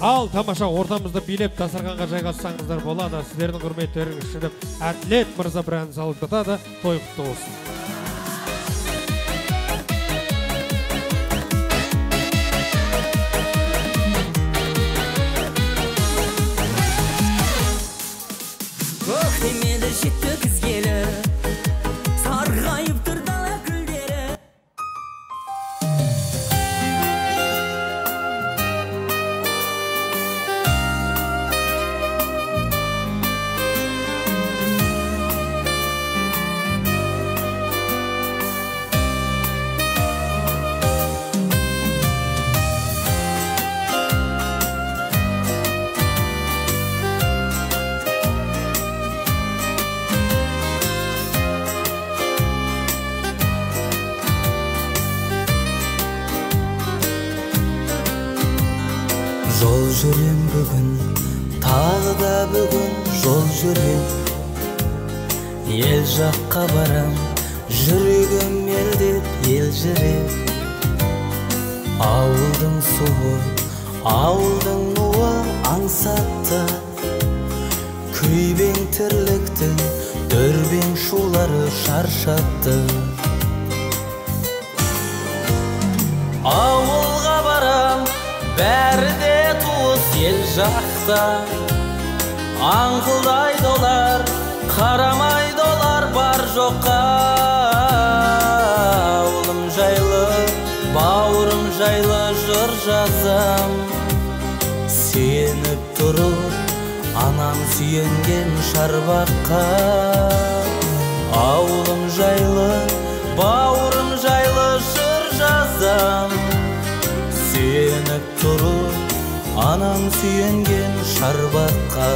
Ал тамаша ортамызды билеп дастарханға жайғассаңыздар болады. Сіздердің құрметтеріңіз үшін Әділет мырза бір ән салып жатады. Той құтты болсын. Көктемеді жетті күзгелі, сарғайып тұр дала гүлдері. Жол жүрем бүгін, тағы да бүгін жол жүрем. Ел жаққа барам, жүрегім елдеп елжіреп. Ауылдың суы, ауылдың нуы аңсатты. Күйбең тірліктің дүрбең шулары шаршатты. Ауылға барам, бәрі де туыс ел жақта. Аңқылдайды олар, қарамайды олар бар жоққа. Ауылым жайлы, бауырым жайлы жыр жазам. Сеніп тұрып, анам сүйенген шарбаққа. Ауылым жайлы, бауырым жайлы жыр жазам. Сені анам сүйенген шарбаққа.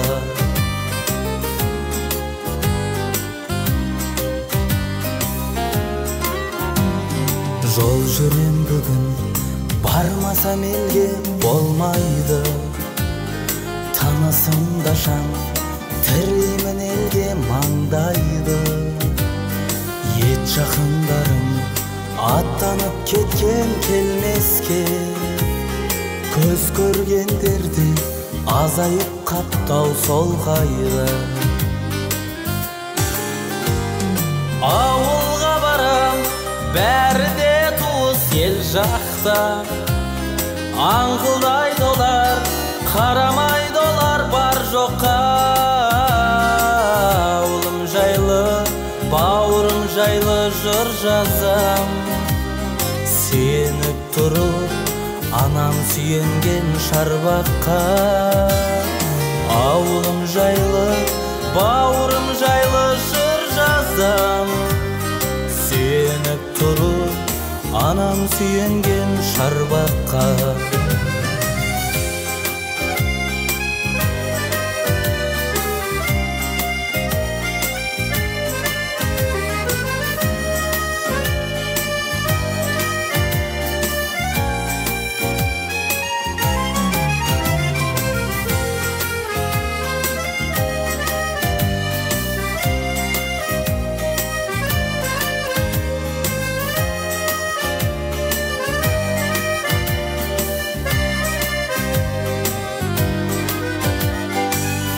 Жол жүрем бүгін, бармасам елге болмайды. Танысымда шаң, тіреймін елге маңдайды. Ет жақындарым аттанып кеткен келмеске, көз көргендерді азайып қаптау сол қайда. Ауылға барам, бәрі де туыс ел жақта. Аңқылдайды олар, қарамайды олар бар жоққа. Ауылым жайлы, бауырым жайлы жыр жазам. Сеніп тұрып, анам сүйенген шарбаққа. Ауылым жайлы, бауырым жайлы жыр жазам. Сеніп тұрып, анам сүйенген шарбаққа.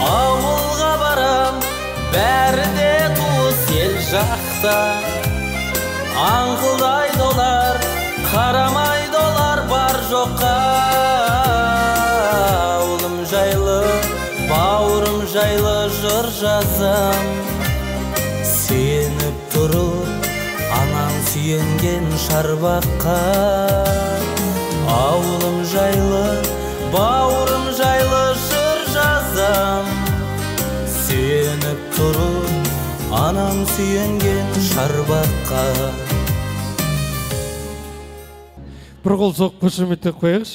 Ауылға барам, бәрі де туыс ел жақта. Аңқылдайды олар, қарамайды олар бар жоққа. Ауылым жайлы, бауырым жайлы жыр жазам. Сеніп тұрып, анам сүйенген шарбаққа. Ауылым жайлы, бауырым жайлы жыр жазам. Сеніп тұрып, анам сүйенген шарбаққа. Бір қол соқ қошеметтеп қояғыш.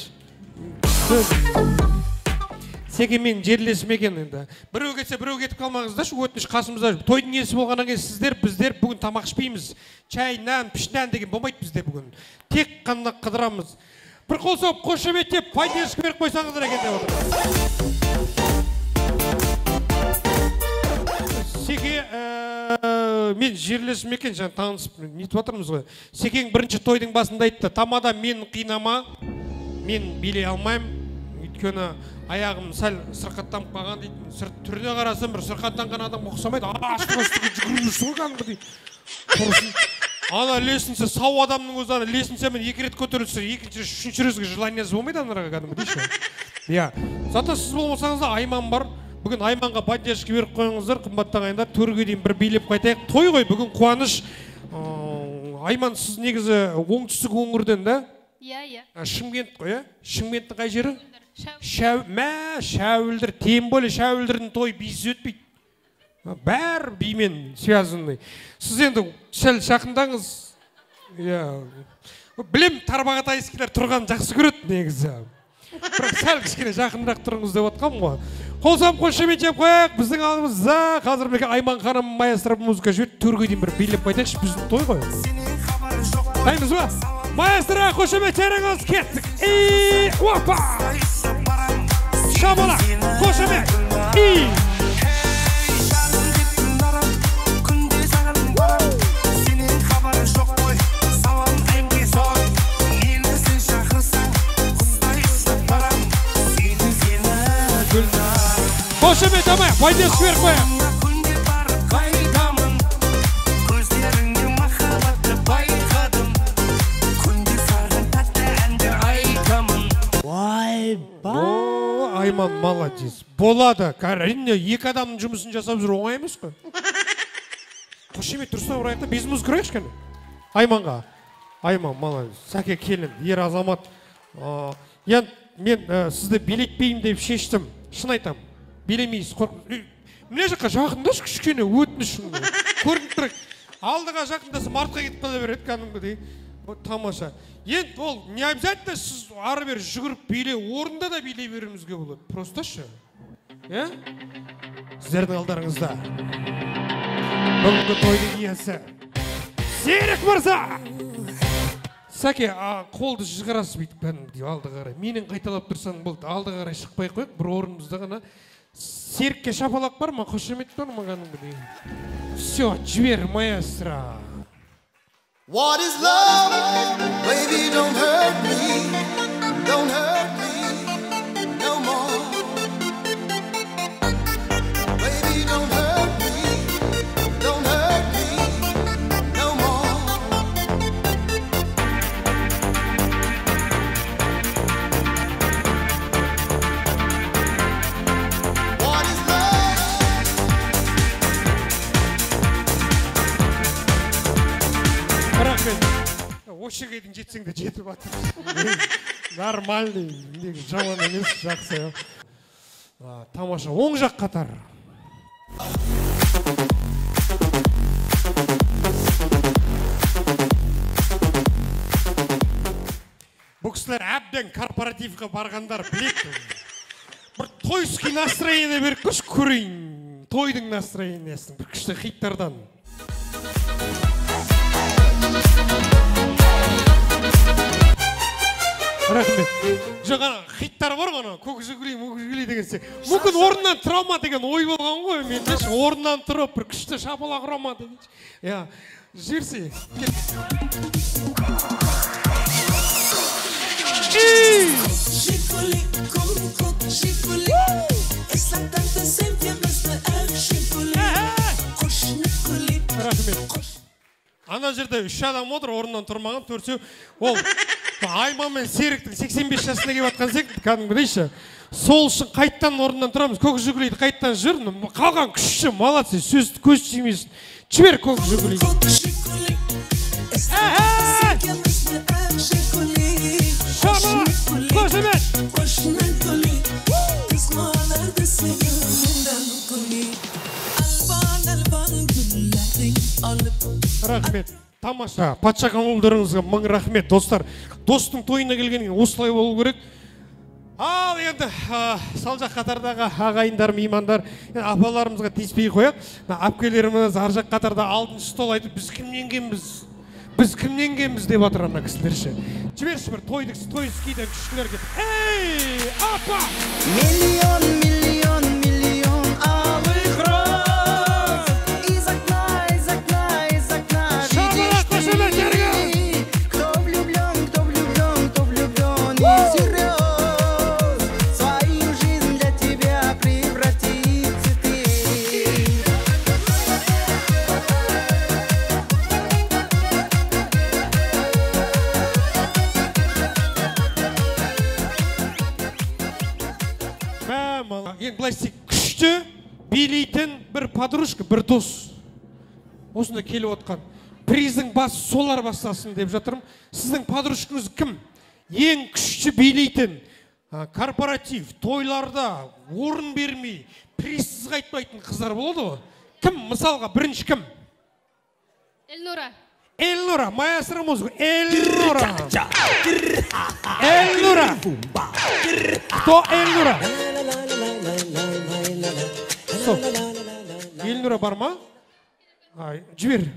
Секемен жерлесім екен енді. Біреу кетсе, біреу кетіп қалмаңыздашы, өтініш қасымызда. Тойдың иесі болғаннан кейін біздер бүгін тамақ ішпейміз. Чай, нан, піштан деген болмайды бізде бүгін. Тек қана қыдырамыз. Бір қол соқ қошеметтеп, поддержка беріп қойсаңыздар екен деп отыр. Секе, мен жерлесім екен, жаңа танысып, нетіп отырмыз ғой. Секең бірінші тойдың басында айтты, тамада мен қинама, мен билей алмаймын, өйткені аяғым сәл сырқаттанып қалған дейді. Түріне қарасам бір сырқаттанған адам ұқсамайды. Астығы жүгіруші ғой дейді. Ана лесінсе, сау адамның өзі ана лесінсе мен 2 рет көтерілсе, 2-ші, 3-ші резге желаниясы болмайды анараға кәдімгі дейші. Зато сіз болмасаңыз да Айман бар. Бүгін Айманға поддержка беріп қойыңыздар, қымбаттағандар, төрге дейін бір билеп қайтайық. Той ғой, бүгін қуаныш. Айман, сіз негізі оңтүстік өңірден да? Иә. Шымкент қой, иә? Шымкенттің қай жері? Шәуілдір, тем более Шәуілдірдің той бейсіз өтпейді. Бәр беймен связанный. Сіз енді сәл жақындаңыз. Білем, Тарбағатайскілер тұрған жақсы көреді негізі. Бірақ сәл кішкене жақынырақ тұрыңыз деп отқам ғой. Қолсам қошемет жеп қояқ, біздің алдымызда қазір мінекей Айман ханым маэстро музыка жіберді, төрге дейін бір билеп қайтайықшы, біздің той ғой. Дайынбыз ба? Маэстро қошемет жеріңіз кеттік. Опа! Шабала, қошемет! Қошемет амай, поддержка беріп қояқ. Айман молодец. Болады. Әрине, 2 адамның жұмысын жасап жүр, оңай емес қой. Қошемет тұрсына ұрайықта, безіміз көрайықшы кәне. Айманға. Айман молодец. Сәке келін, ер азамат. Мен сізді билетпеймін деп шештім. Шын айтам. Билемейсіз, қорқын. Міне жаққа жақындаш кішкене өтініш. Көрініп тұрайық. Алдыға жақындасы мартқа кетіп қала береді кәдімгідей. Тамаша. Енді ол не обязательно сіз ары бері жүгіріп билеу, орында да билей беруімізге болады. Просто шы. Сіздердің алдарыңызда бүгінгі тойдың иесі Серік мырза. Сәке, қолды жығарасыз бүйтіп кәдімгідей алды қарай. Менен қайталап тұрсаң болды, алды қарай шықпай қойып, бір орнымызда ғана. Серікке шапалақ бар ма, қошемет бар ма кәдімгідей? Все, жібер, маэстро. What is love? Baby, don't hurt me. Don't hurt me no more. Baby, don't hurt me. Don't hurt me no more. What is love? Рахмет. Осы жерге жетсең де жетіп жатыр. Нормальный, жаман емес, жақсы. Тамаша, оң жақ қатар. Бұл кісілер әбден корпоративға барғандар біледі. Бір тойский настроение беріп күш көрейін. Тойдың настроениесін, бір күшті хиттардан. Рахмет. Жаңа хиттар бар ғана, көк жүгілей деген се. Мүмкін орнынан тұра ма деген ой болған ғой, менде орнынан тұрып, бір күшті шапалақ ұра ма деген. Жіберсе. Рахмет. Ана жерде 3 адам отыр, орнынан тұрмаған, 4-сеу. Ол Айман мен Серіктің 85 жасына келіп атқан секілді, кәдімгідейші. Сол үшін қайттан орнынан тұрамыз, көк жүгілейді қайттан жүр. Қалған күші, молодцы, сөзді көз тимейсің. Жібер көк жүгілейді. Шама, қошемет. Рахмет. Тамаша, патша қамылдарыңызға мың рахмет, достар. Достың тойына келгеннен осылай болу керек. Ал енді сал жақ қатардағы ағайындар, меймандар, апаларымызға тиіспей қояды. Апкелеріміз ар жақ қатарда алтыншы стол айтып, біз кімнен кембіз деп атыр ана кісілерші. Жіберші бір той скиден күшкілер кетіп. Эй, апа! Миллион алых роз из окна. Кто влюблен и серьез, свою жизнь для тебя превратит цветы. Ең былайсы күшті билейтін бір подружка, бір дос. Осында келіп отқан. Приздің басы солар бастасын деп жатырмын. Сіздің подружкаңыз кім? Ең күшті билейтін, корпоратив, тойларда орын бермей, призсіз қайтпайтын қыздар болады ғой. Кім? Мысалға бірінші кім? Эльнура. Эльнура, маэстро музыку. Эльнура. Эльнура. Кто Эльнура? Эльнура бар ма? Жібер.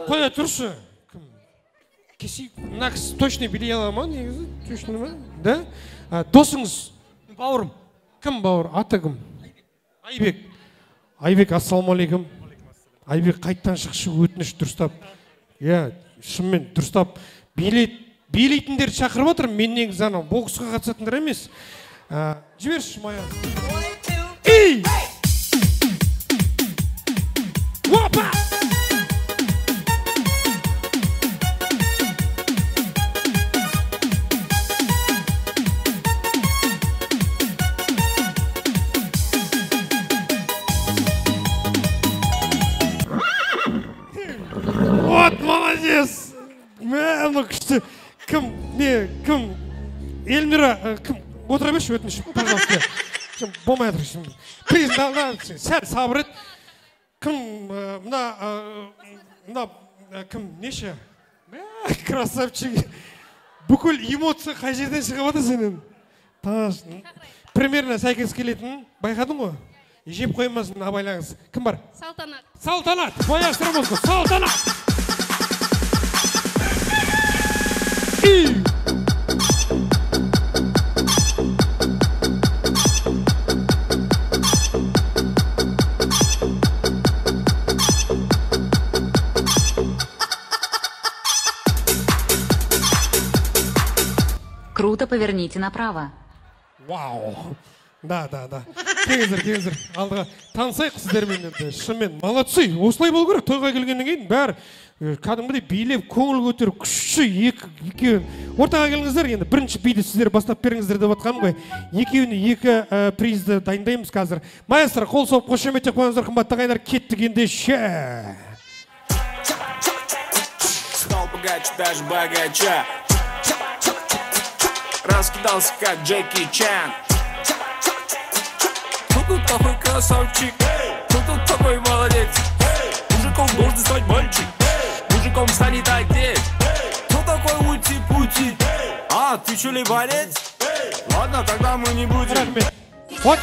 Қоя тұршы. Мына кісі точно билей ала ма негізі? Точно ма? Да? Досыңыз? Бауырым. Кім бауыр? Аты кім? Айбек. Айбек, ассалаумалейкум. Айбек қайттан шықшы өтініш дұрыстап. Шынымен дұрыстап билейтіндер шақырып отыр. Мен негізі анау боксқа қатысатындар емес. Жіберші Мая. Ей! Опа! Вот, молодец! Күшті. Кім? Эльмира, кім? отыра берші, өтініш, пожалуйста. Болмай жатыр şimdi. Приз, сәл сабыр ет. Кім, мына, кім, неше? Красавчик. Бүкіл эмоция қай жерден шығып жатыр сенен? Примерно сәйкес келетін байқадың ғой? Жеп қоймасын, абайлаңыз. Кім бар? Салтанат. Салтанат. Бояштыра музыку. Салтанат. Круто, поверните направо. Вау. Да. Келіңіздер. Алдыға танысайық сіздермен енді. Шынымен, молодцы. Осылай болу керек. Тойға келгеннен кейін бәрі кәдімгідей билеп, көңіл көтеріп, күші екеуін. Ортаға келіңіздер. Енді бірінші биді сіздер бастап беріңіздер деп жатқаным ғой. Екеуіне екі призді дайындаймыз қазір. Маэстро, қол соғып қошеметтеп қойыңыздар, қымбатты ағайындар, кеттік ендеше. Стал богаче, даже богаче. Раскидался, как Джеки Чан. Кто тут такой красавчик? Кто тут такой молодец? Мужиком должен стать мальчик. Мужиком станет отец. Кто такой ути-пути? А, ты что ли борец? Ладно, тогда мы не будем. Вот,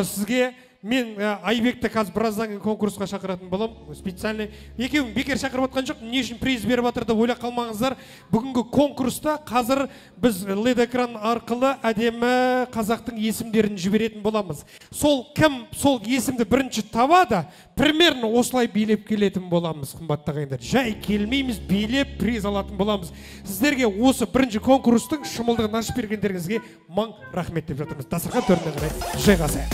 сізге мен Айбекті қазір біраздан кейін конкурсқа шақыратын болам, специальный. Екеуін бекер шақырып отқан жоқ, не үшін приз беріп жатыр деп ойлап қалмаңыздар. Бүгінгі конкурста қазір біз LED экран арқылы әдемі қазақтың есімдерін жіберетін боламыз. Сол кім сол есімді бірінші табады, примерно осылай билеп келетін боламыз, қымбатты ағайындар. Жай келмейміз, билеп приз алатын боламыз. Сіздерге осы бірінші конкурстың шымылдығын ашып бергендеріңізге мың рахмет деп жатырмыз. Дастархан төріне қарай жайғасайық.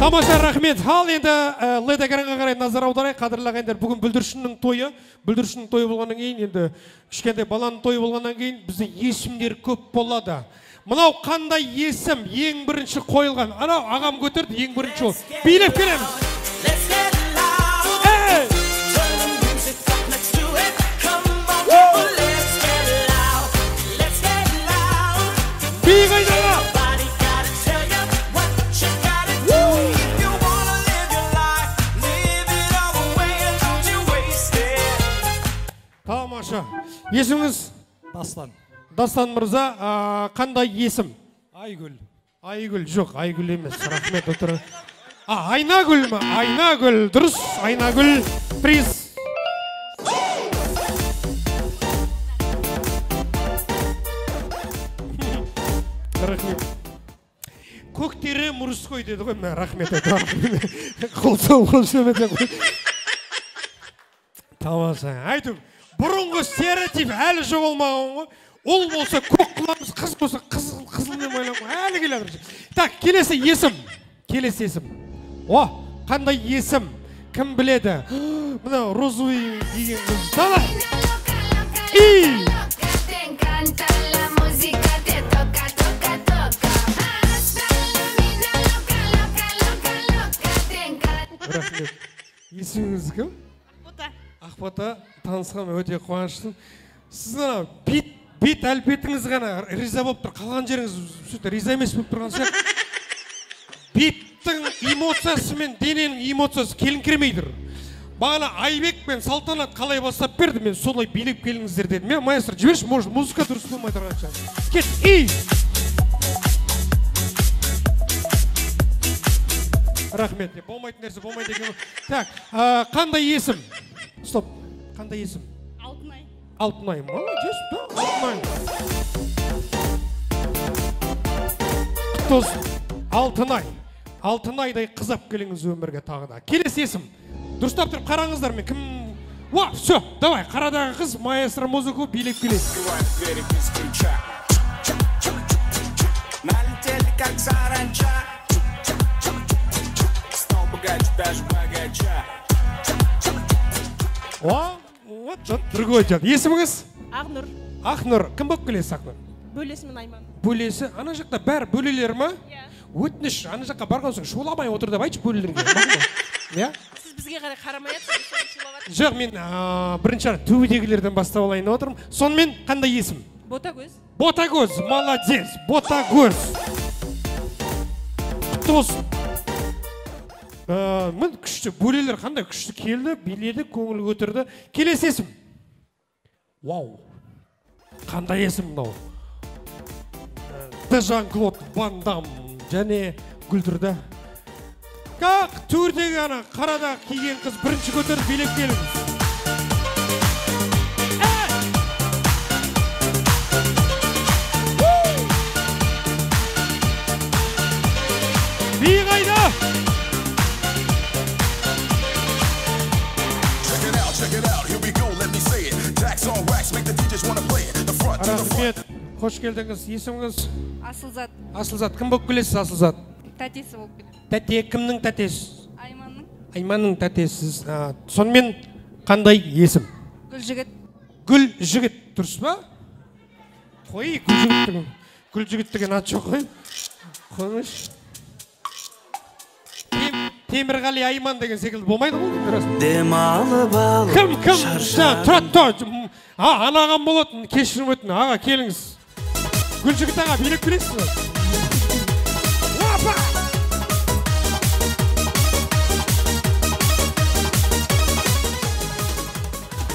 Тамаша рахмет. Ал енді LED экранға қарай назар аударайық. Қадірлі ағайындар, бүгін бүлдіршіннің тойы болғаннан кейін, енді кішкентай баланың тойы болғаннан кейін бізде есімдер көп болады. Мынау қандай есім ең бірінші қойылған? Анау ағам көтерді, ең бірінші ол. Билеп келеміз. Би қайдала! Тамаша. Есіміңіз? Дастан. Дастан мырза, қандай есім? Айгүл. Айгүл, жоқ, Айгүл емес. Рахмет, отыр. Айнагүл ма? Айнагүл, дұрыс. Айнагүл, приз. Рахмет. Көктері мұрысқой деді ғой, мен рахмет айтып. Қолсау қолшемет қой. Тамаша. Айтып, бұрынғы стереотип әлі жоғалмаған ғой. Ол болса көк қыламыз, қыз болса қызылмен байланған ғой. Әлі келеді. Так, келесі есім. Келесі есім. О, қандай есім? Кім біледі? Мына розовый деген қыз. Давай. Рахмет. Есіміңіз кім? Ақбота, танысқаныма өте қуаныштымын. Сіз бет әлпетіңіз ғана риза болып тұр, қалған жеріңіз риза емес болып тұрған сияқты. Беттің эмоциясы мен дененің эмоциясы келіңкіремейдір. Бағана Айбек пен Салтанат қалай бастап берді, мен солай билеп келіңіздер дедім. Мен маэстро жіберші, может музыка дұрыс болмай тұрған шығар. Кет, Рахмет. Болмайтын нәрсе болмайды екен. Так, қандай есім? Стоп. Қандай есім? Алтынай. Алтынай. Молодец, да, Алтынай. Құттыз, Алтынай. Алтынайдай қызап келіңіз өмірге тағы да. Келесі есім. Дұрыстап тұрып қараңыздар мен кім... Ва, все, давай, қарадағы қыз маэстро музыку билеп келеді. Налетели как саранча. Стал богаче, даже богаче. О, вот другой жақ. Есіміңіз? Ақнұр. Ақнұр. Кім болып келесі Ақнұр? Бөлесімен Айман. Бөлесі? Ана жақта бәрі бөлелер ма? Өтініш, ана жаққа барған соң шуламай отыр деп айтшы бөлелерге. Сіз бізге сізге қарай қарамай жатсыз. Жоқ, мен бірінші төбедегілерден бастап алайын деп отырмын. Сонымен қандай есім? Ботагөз. Ботагөз, молодец, Ботагөз. Құтты болсын. Мін күшті, бөлелер қандай күшті келді, биледі, көңіл көтерді. Келесі есім. Вау. Қандай есім мынау? Жан-Клод Ван Дам және Гүлдірді. Как төрдегі ана қарада киген қыз бірінші көтеріп билеп келіңіз. Би қайда? Рахмет, қош келдіңіз. Есіміңіз? Асылзат. Асылзат, кім болып келесіз Асылзат? Тәтесі болып келеді. Тәте, кімнің тәтесі? Айманның. Айманның тәтесіз. Сонымен қандай есім? Гүлжігіт. Гүлжігіт, дұрыс па? Қой, Гүлжігіт деген ат жоқ қой. Қойыңыз. Темірғали Айман деген секілді болмайды ғой? Демалып алып. Кім? Тұра. Анаған болатын, кешірім өтін. Аға, келіңіз. Гүлжігіт аға, билеп келесіз бе? Опа!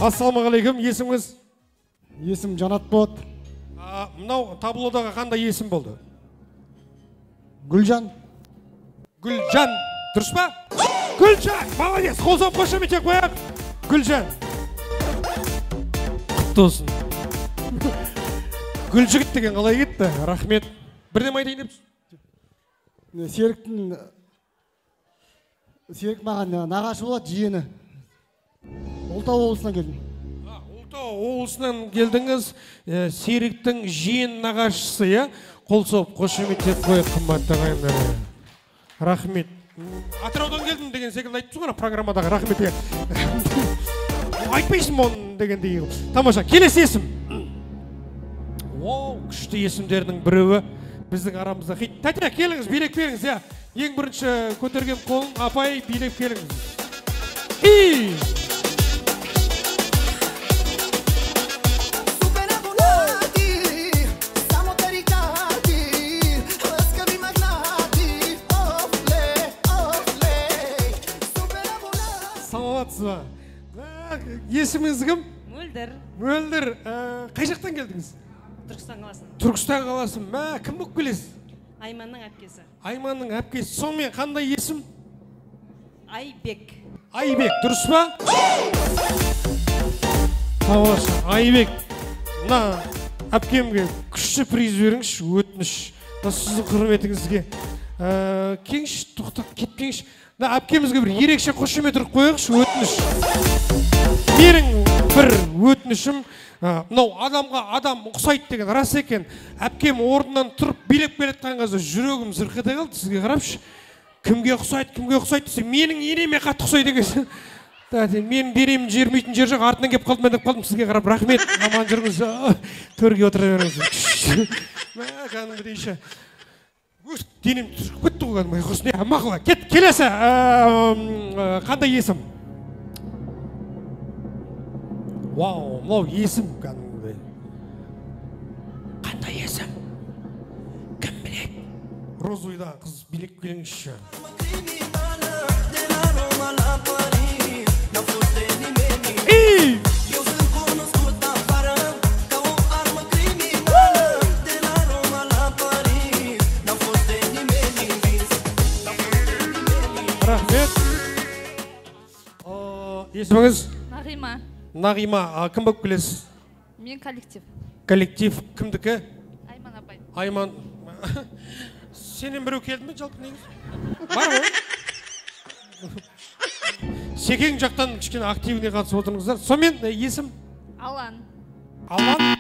Ассалаумағалейкум, есіміңіз? Есім Жанат болады. Мынау таблодағы қандай есім болды? Гүлжан. Гүлжан, дұрыс па? Гүлжан, молодец, қолсап қошемет қояқ. Гүлжан. Құтты olsun. Гүлжігіт деген қалай кетті? Рахмет. Бірдем айтайын деп? Серік маған нағашы болады, жиені. Ұлытау облысынан келдім. Ұлытау облысынан келдіңіз. Серіктің жиен нағашысы, иә? Қолсап қошеметтеп қойып қымбатты ағайындар. Рахмет. Атыраудан келдім деген секілді айтып тұрғана программадағы. Рахмет. Айтпайсың оны дегендей. Тамаша, келесі есім. Күшті есімдердің біреуі біздің арамызда. Тәте, келіңіз, билеп келіңіз. Ең бірінші көтерген қолын, апай, билеп келіңіз. Саламатсыз ба? Есіміңіз кім? Мөлдір. Мөлдір. Қай жақтан келдіңіз? Түркістан қаласынан. Түркістан қаласы. Кім болып келесіз? Айманның әпкесі. Айманның әпкесі. Сонымен қандай есім? Айбек. Айбек, дұрыс па? Тамаша, Айбек. Мына әпкемге күшті приз беріңізші, өтініш. Сіздің құрметіңізге. Кеңші, тоқтап кетпеңші. Әпкемізге бір ерекше қошемет ұрып қойыңызшы, өтініш. Менің бір өтінішім, мынау адамға адам ұқсайды деген рас екен. Әпкем орнынан тұрып билеп келеткен кезде жүрегім зырқ ете қалды. Сізге қарапшы. Кімге ұқсайды десе, менің енеме қатты ұқсайды екенсің. Менің денемін жермейтін жер жоқ, артынан келіп қалдым, мен деп қалдым. Сізге қарап, рахмет, аман жүріңіз. Төрге отыра беріңіз. Кәдімгідейші. Денем түсіп кетті ғой, ұйқысын. Мақұл, келесі. Қандай есім? Вау, мынау есім кәдімгідей. Қандай есім? Кім білек? Розуйда қыз билеп келіңізші. Рахмет. Есіміңіз? Нағима. Нағима, кім болып келесіз? Мен коллектив. Коллектив кімдікі? Айман апай. Айман. Сенен біреу келді ме жалпы негіз? Бар ғой? Секең жақтан кішкене активіне қатысып отырыңыздар. Сонымен есім? Алан. Алан?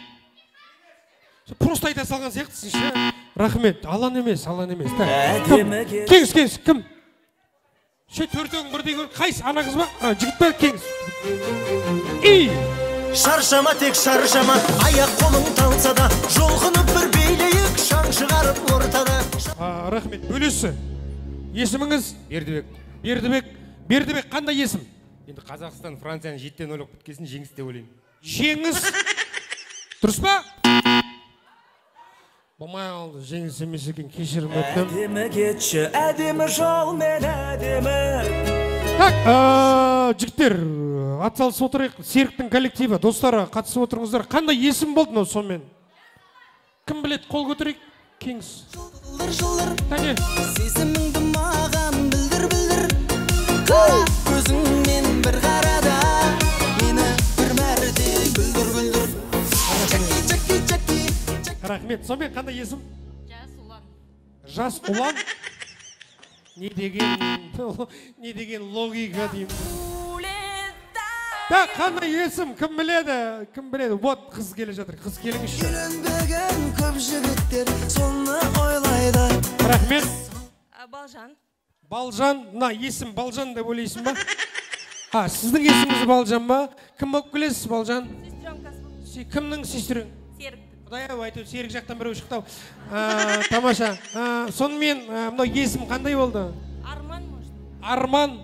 Просто айта салған сияқтысың ше. Рахмет. Алан емес. Кеңіз, кім? Төртеуің бірдей көріп, қайсы, ана қыз ба? Жігіт па, кеңіз. Шаршама, тек шаршама, аяқ қолың талса да, жолғынып бір бейлейік, шаң шығарып ортада. Рахмет, бөлесі. Есіміңіз? Бердібек. Бердібек, Бердібек қандай есім? Енді Қазақстан Францияны 7-0 біткесін жеңіс деп ойлаймын. Жеңіс. Дұрыс па? Болмай қалды, жеңіс емес екен, кешірім өтінемін. Әдемі кетші, әдемі жолмен әдемі. Так, жігіттер, атсалысып отырайық. Серіктің коллективі, достары, қатысып отырыңыздар. Қандай есім болды мынау сонымен? Кім біледі, қол көтерейік? Kings. Жылыр, сезіміңді маған білдір. Көзіңмен бір қарада, мені бір мәрте күлдір. Рахмет. Сонымен қандай есім? Жас ұлан. Жас ұлан? Не деген логика деймін. Так, қандай есім? Кім біледі? Кім біледі? Вот, қыз келе жатыр. Қыз келіңізші. Үйленбеген көп жігіттер соны ойлайды. Рахмет. Балжан. Балжан, мына есім Балжан деп ойлайсың ба? Сіздің есіміңіз Балжан ба? Кім болып келесіз, Балжан? Сестренкасы. Кімнің сестрің? Серік. Құдай-ау, әйтеуір Серік жақтан біреу шықты. Тамаша. Сонымен мынау есім қандай болды? Арман, может. Арман.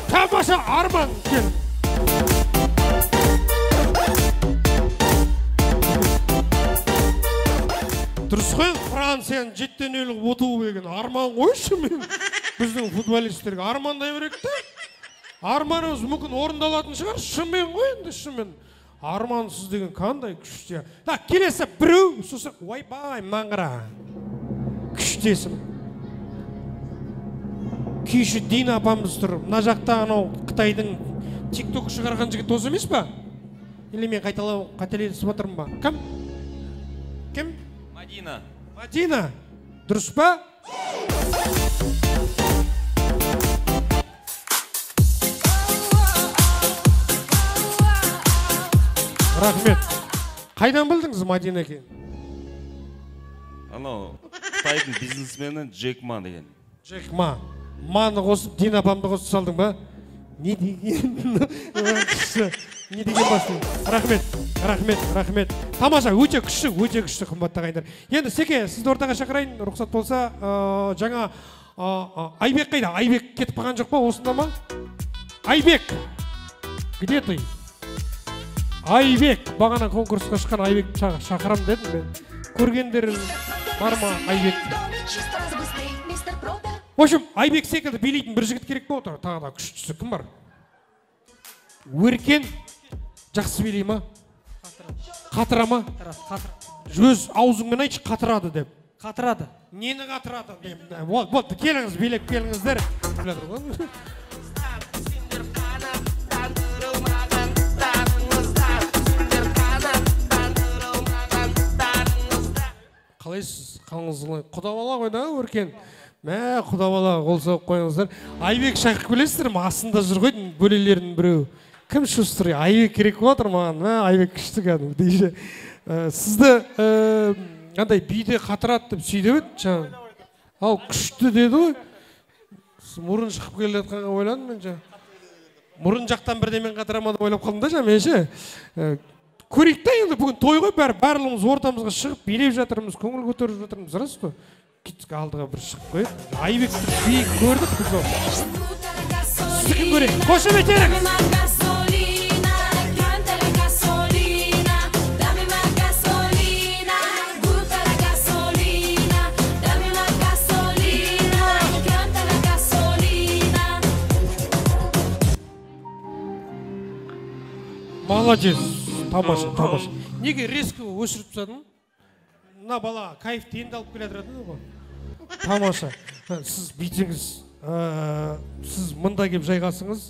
Тамаша, Арман. Кел. Дұрыс қой, Францияны 7-0 ұту деген Арман қойшы мен. Біздің футболистерге армандай беректі. Арманымыз мүмкін орындалатын шығар, шынымен ғой енді, шынымен. Армансыз деген қандай күшті. Так, келесі біреу, сосын, ойбай, маңыра. Күштесім. Күйші Дина апамыз тұр. Мына жақта анау Қытайдың тикток шығарған жігіт осы емес па? Или мен қателесіп отырмын ба? Кім? Кім? Мадина. Мадина. Дұрыс па? Рахмет. Қайдан білдіңіз Мадина екен? Анау Қытайдың бизнесмені Джек Ма деген. Джек Ма. Маны қосып, Дина апамды қосып салдың ба? Не деген? Не деген бастың? Рахмет. Тамаша, өте күшті, қымбатты ағайындар. Енді Секе, сізді ортаға шақырайын, рұқсат болса, жаңа Айбек қайда? Айбек кетіп қалған жоқ па, осында ма? Айбек, где ты? Айбек, бағана конкурсқа шыққан Айбек шақырам дедім мен. Көргендер бар ма Айбек? В общем, Айбек секілді билейтін бір жігіт керек па отыр? Тағы да күштісі кім бар? Өркен жақсы билей ма? Қатыра ма? Өз аузыңмен айтшы, қатырады деп. Қатырады. Нені қатырады? Вот, келіңіз, билеп келіңіздер. Қалайсыз? Қалыңыз құда бала ғой да, Өркен? Мә, құда бала, қол соғып қойыңыздар. Айбек шақырып келесіздер ме? Астында жүр ғой бөлелердің біреу. Кім шустыры? Айбек керек болып отыр маған. Мә, Айбек күшті кәдім дейші. Сізді қандай биде қатырады деп сөйдеп еді жаңа. Ал күшті деді ғой. Мұрын шығып келе жатқанға ойладым мен жаңа. Мұрын жақтан бірдемен қатырама деп ойлап қалдым да жаңа мен ше. Көрейік та енді бүгін той ғой, барлығымыз ортамызға шығып билеп жатырмыз, көңіл көтеріп жатырмыз, рас қой. Кетік алдыға бір шығып қойып. Айбекті биік көрдік біз ол. Сіздікін көрейік. Қошемет еріңіз. Молодец. Тамаша. Неге резко өшіріп тастадың? Мына бала кайфты енді алып келе жатыр ғой. Тамаша. Сіз бүйтсеңіз, сіз мұнда келіп жайғасыңыз.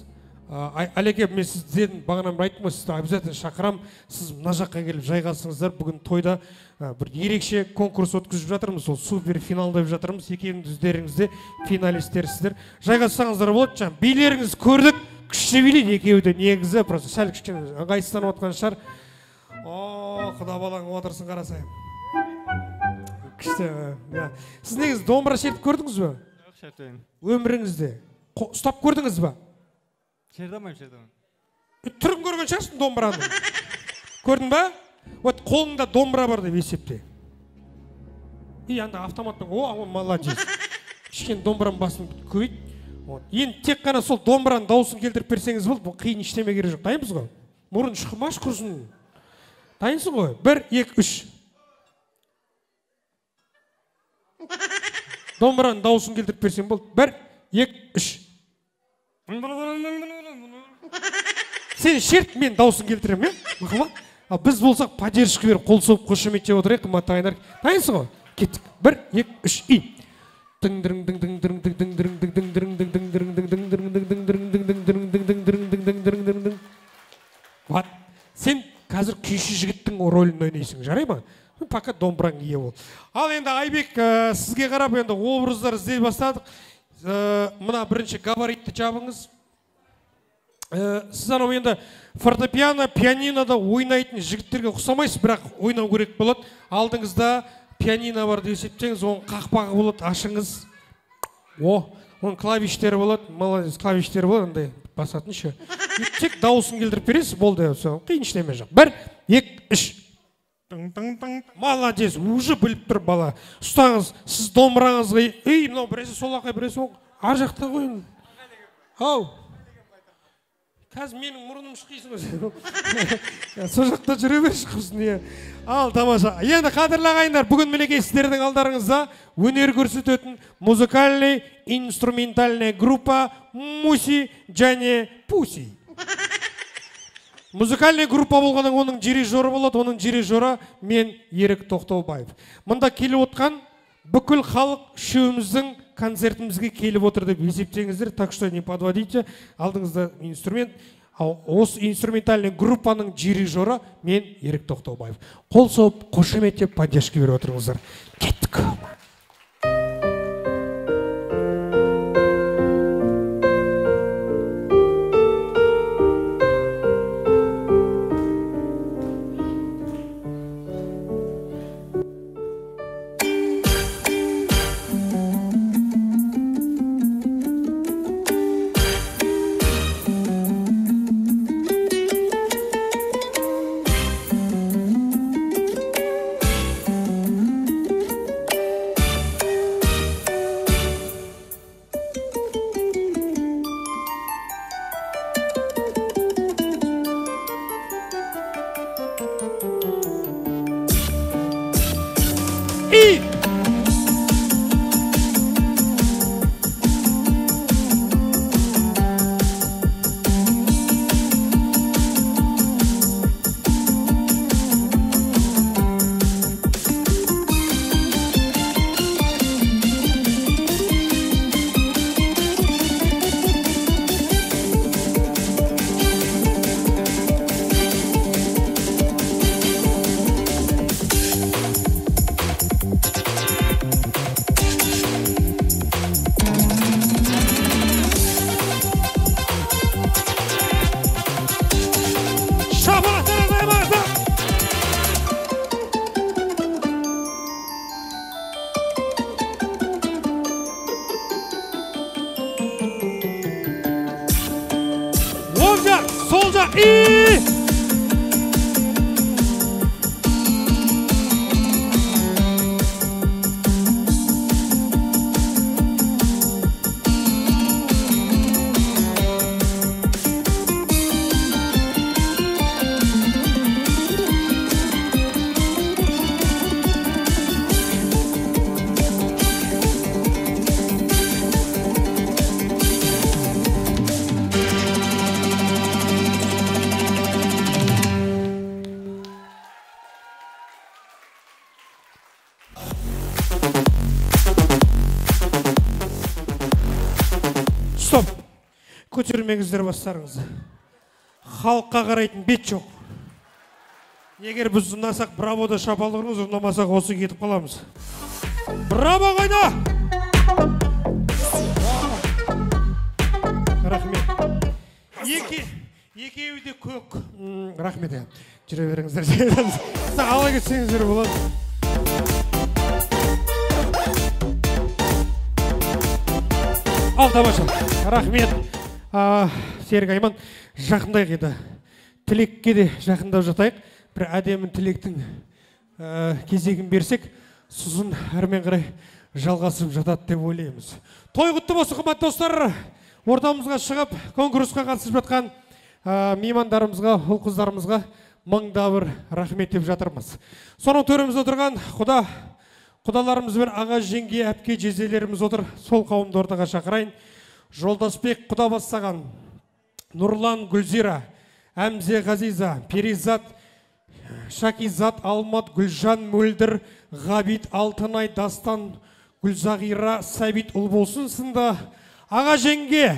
Әлеке, мен сізден бағанан бір айттым ғой, сізді обязательно шақырам. Сіз мына жаққа келіп жайғасыңыздар. Бүгін тойда бір ерекше конкурс өткізіп жатырмыз. Сол супер финал деп жатырмыз. Екеуіңіздеріңізде финалистерсіздер. Жайғассаңыздар болады. Жаңа билеріңіз көрдік. Күшті билейді екеуі де негізі. Просто сәл кішкене ыңғайсызданып отқан шығар. О, құда балаң отырсын қарасай. Күшті. Сіз негізі домбыра шертіп көрдіңіз бе? Шертемін. Өміріңізде. Ұстап көрдіңіз бе? Шертамайым. Түрін көрген шығарсың домбыраның. Көрдің ба? Вот қолыңда домбыра бар деп есепте. И анда автоматпен, о, молодец. кішкене домбыраның басын көбейт. Енді тек қана сол домбыраның дауысын келтіріп берсеңіз болды, бұл қиын ештеме керек жоқ. Дайынбыз ғой? Мұрын шықмаш құрсын. Дайынсың ғой? 1, 2, 3. Домбыраның дауысын келтіріп берсең болды. 1, 2, 3. Сен шерт, мен дауысын келтірем, мақұл ма? Ал біз болсақ поддержка беріп, қол соғып қошеметтеп отырайық, қымбатты ағайындар. Дайынсың ғой? Кеттік. 1, 2, 3, и. Сен қазір күйші жігіттің рөлін ойнайсың, жарай ма? Пока домбыраң ие бол. Ал енді Айбек, сізге қарап енді образдар іздей бастадық. Мына бірінші габаритті жабыңыз. Сіз анау енді фортепиано, пианинода ойнайтын жігіттерге ұқсамайсыз, бірақ ойнау керек болады. Алдыңызда пианино бар деп есептеңіз, оның қақпағы болады, ашыңыз. Оның клавиштері болады, молодец, клавиштері болады, андай басатын ше. Тек дауысын келтіріп бересіз, болды, қиын ештеме жоқ. 1, 2, 3. Молодец, уже біліп тұр бала. Ұстаңыз, сіз домбыраңызға, мынау біресе сол ақай, біресе ол ар жақта қойын. Ау. Қазір менің мұрыным шыққайсың өзі. Сол жақта жүре берші құрсын. Ал, тамаша. Енді қадірлі ағайындар, бүгін мінекей сіздердің алдарыңызда өнер көрсететін музыкальный инструментальная группа Муси және Пуси. Музыкальный группа болғаннан оның дирижері болады, оның дирижері мен Ерік Тоқтаубаев. Мұнда келіп отқан бүкіл халық үшеуміздің концертімізге келіп отыр деп есептеңіздер, так что не подводите. Алдыңызда инструмент, осы инструментальный группаның дирижері мен Ерік Тоқтаубаев. Қол соғып, қошеметтеп, поддержка беріп отырыңыздар. Кеттік. Көтермеңіздер бастарыңызды. Халыққа қарайтын бет жоқ. Егер біз ұнасақ, бравода шапалдырыңыз, ұнамасақ осы кетіп қаламыз. Браво қайда! Рахмет. Екеуі де көк. Рахмет. Жүре беріңіздер. Ала кетсеңіздер болады. Ал, тамаша. Рахмет. Серік Айман, жақындайық еді. Тілекке де жақындап жатайық. Бір әдемін тілектің кезегін берсек, сұзын әрмен қарай жалғасып жатады деп ойлаймыз. Той құтты болсын, қымбатты достар. Ортамызға шығып, конкурсқа қатысып жатқан меймандарымызға, ұл қыздарымызға мыңда бір рахмет деп жатырмыз. Соның төрімізде отырған құдаларымыз бен аға жеңге, әпке, жезелеріміз отыр. Сол қауымды ортаға шақырайын. Жолдасбек Құдабассаған, Нұрлан Гүлзира, Әмзе Ғазиза, Перизат, Шакизат, Алмат, Гүлжан, Мөлдір, Ғабит, Алтынай, Дастан, Гүлзағира, Сәбит Ұлболсын сынды аға жеңге,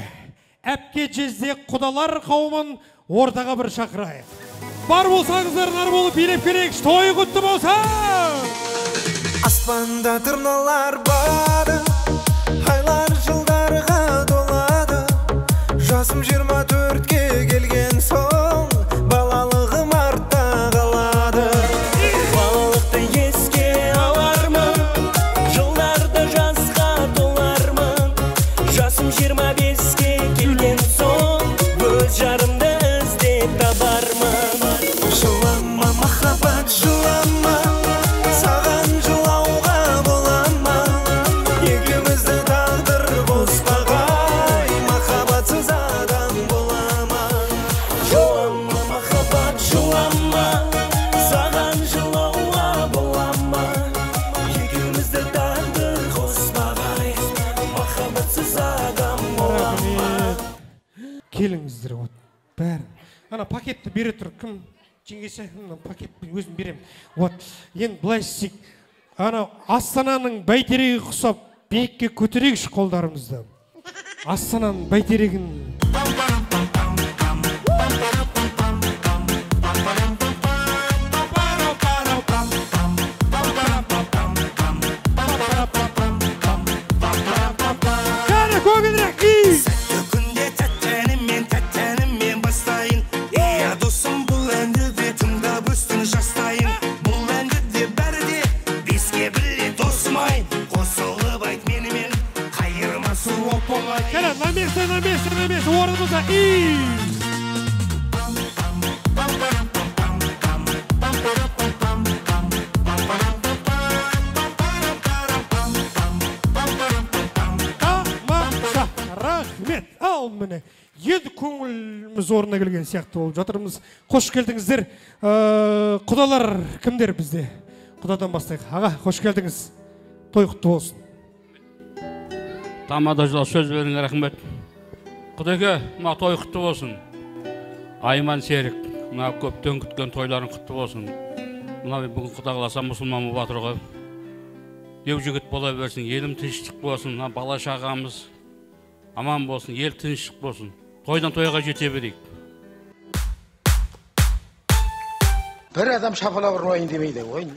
әпке, жезде құдалар қауымын ортаға бір шақырайық. Бар болсаңыздар, нар болып билеп керек, той құтты болса! Аспанда тырналар бары, айлар жылдарға толады. Жасым 24-ке келген соң, балалығым артта қалады. Балалықты еске алармын, жылдарды жасқа толармын. Жасым 25-ке келген соң, өз жарымды іздеп табармын. Жылама махаббат, жылама, саған жылауға болама. Екеумізді тағдыр қоспағай, махаббатсыз адам болама. Жылама махаббат, жылама, саған жылауға болама. Екеумізді тағдыр қоспағай, махаббатсыз адам болама. Келіңіздер, бәрін. Ана пакетті бере тұр, кім жеңгесі, пакетті өзім берем. Енді былай істейік. Ана Астананың бәйтерегі құсап, биікке көтерейікші қолдарымызды. Астананың бәйтерегін. Кәне көгілірек, Кәне, на месте, орнымызда, Тамаша, рахмет, ал міне. Енді көңіліміз орнына келген сияқты болып жатырмыз. Қош келдіңіздер. Құдалар кімдер бізде? Құдадан бастайық. Аға, қош келдіңіз. Той құтты болсын. Тамада жыл сөз беріңе рахмет. Құдеке, мына той құтты болсын. Айман Серік, мына көптен күткен тойларын құтты болсын. Мына бүгін құда қаласа мұсылман болып жатыр ғой. Ел жігіт бола берсін, елім тыныштық болсын, бала шағамыз аман болсын, ел тыныштық болсын. Тойдан тойға жете берейік. Бір адам шапалап ұрмайын демейді ғой.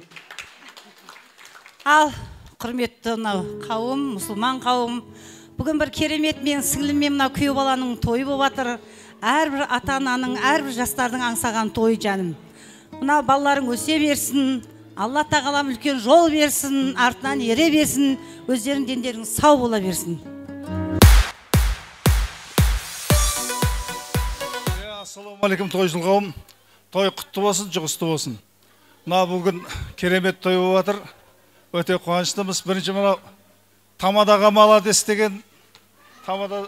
Ал құрметті қауым, мұсылман қауым, бүгін бір керемет мен сіңліммен мына күйеу баланың тойы болып жатыр. Әрбір ата-ананың, әрбір жастардың аңсаған тойы жаным. Мына балаларың өсе берсін, Алла тағалам үлкен жол берсін, артынан ере берсін, өздерің дендерің сау бола берсін. Ассалаумағалейкум тойшыл қауым. Той құтты болсын, жұғысты болсын. Мына бүгін керемет той болып жатыр. Өте қуаныштымыз. Бірінші мына Тамадаға молодец деген Тамада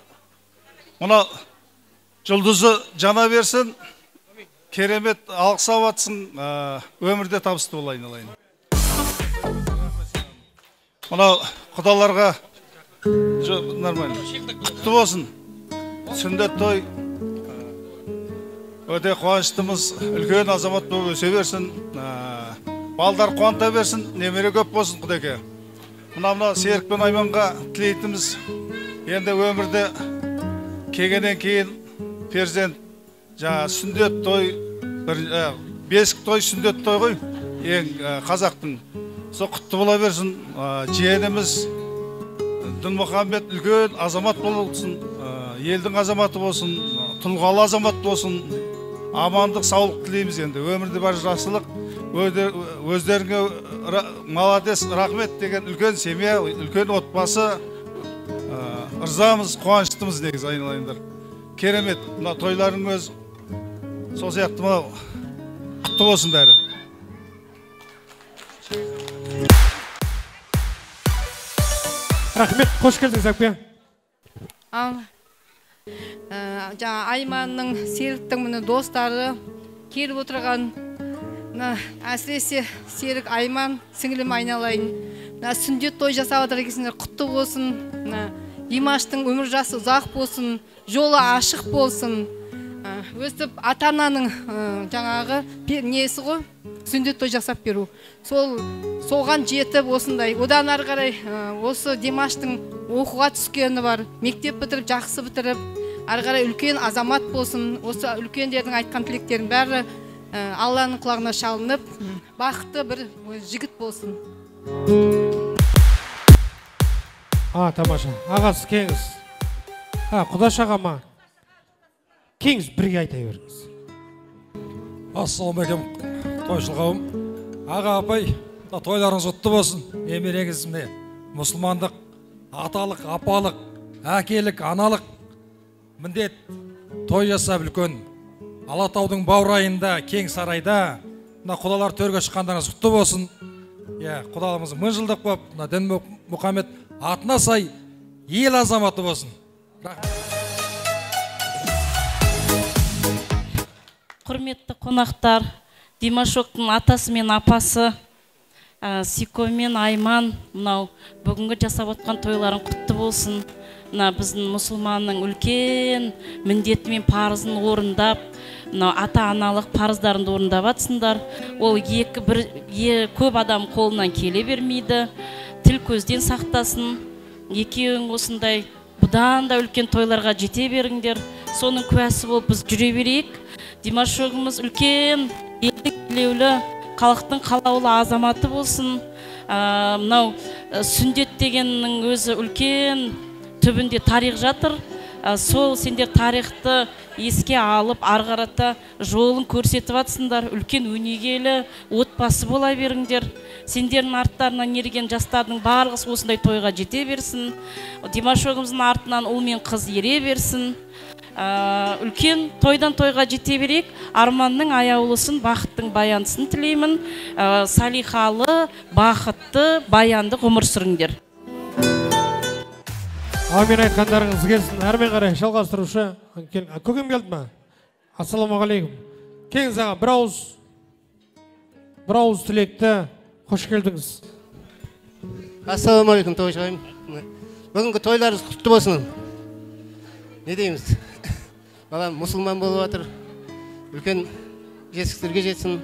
мына жұлдызы жана берсін. Керемет алғысап атсын, өмірде табысты болайын алайын. Мына құдаларға нормально. Құтты болсын. Сүндет той. Өте қуаныштымыз. Үлкен азамат болып өсе берсін. Балдар қуанта берсін, немере көп болсын құдеке. Мына Серік пен Айманға тілейтіміз. Енді өмірде келгеннен кейін перзент, сүндет той, бесік той, сүндет той ғой, ең қазақтың. Сол құтты бола берсін, жиеніміз Дінмұхаммед үлкен азамат болсын, елдің азаматы болсын, тұлғалы азамат болсын, амандық, саулық тілейміз енді. Өмірде бар жақсылық. Өздеріңе молодец, рахмет деген үлкен семья, үлкен отбасы, ырзамыз, қуаныштымыз негіз айналайындар. Керемет, мына тойларың өз сол сияқты құтты болсын бәрі. Рахмет, қош келдіңіз әпке. Ал жаңа Айманның, Серіктің міне достары келіп отырған, әсіресе Серік, Айман, сіңілім айналайын. Сүндет той жасап жатыр екенсіңдер, құтты болсын. Димаштың өмір жасы ұзақ болсын, жолы ашық болсын. Өстіп ата-ананың жаңағы несі ғой, сүндет той жасап беру. Соған жетіп осындай. Одан ары қарай осы Димаштың оқуға түскені бар, мектеп бітіріп, жақсы бітіріп, ары қарай үлкен азамат болсын. Осы үлкендердің айтқан тілектерін бәрі Алланың құлағына шалынып, бақытты бір жігіт болсын. Тамаша. Ағасы кеңіз. Құдаш ағама. Кеңіз бірге айта беріңіз. Ассалаумағалейкум, тойшыл қауым. Аға апай, тойларыңыз құтты болсын. Немереңіз міне мұсылмандық, аталық, апалық, әкелік, аналық міндет той жасап үлкен. Алатаудың баурайында, кең сарайда, құдалар төрге шыққандарыңыз құтты болсын. Құдаларымыз мың жылдық болып, дін Мұхаммед атына сай ел азаматы болсын. Құрметті қонақтар, Димашоқтың атасы мен апасы, Сико мен Айман, бүгінгі жасап отқан тойларын құтты болсын. Біздің мұсылманның үлкен міндеті мен парызын орындап, ата-аналық парыздарында орындап атсындар. Ол көп адам қолынан келе бермейді. Тіл көзден сақтасын. Екеуің осындай бұдан да үлкен тойларға жете беріңдер. Соның куәсі болып біз жүре берейік. Димашоғымыз үлкен, елдік білеулі, халықтың қалаулы азаматы болсын. Сүндет дегеннің өзі үлкен түбінде тарих жатыр. Сол сендер тарихты еске алып, арғарата жолын көрсетіп атсыңдар. Үлкен өнегелі отбасы бола беріңдер. Сендердің арттарынан ерген жастардың барлығы осындай тойға жете берсін. Димашоғымыздың артынан ұл мен қыз ере берсін. Үлкен тойдан тойға жете берейік. Арманның аяулысын, бақыттың баянысын тілеймін. Салихалы, бақытты, баянды ғұмыр сүріңдер. Амин айтқандарыңыз келсін. Әрмен қарай жалғастырушы. Көкем келді ма? Ассаламағалейкум. Кеңіз аға, бір ауыз тілекті қош келдіңіз. Ассаламағалейкум, тойшағайым. Бүгінгі тойларыңыз құтты болсын. Не дейміз? Балам мұсылман болып жатыр. Үлкен жетістіктерге жетсін.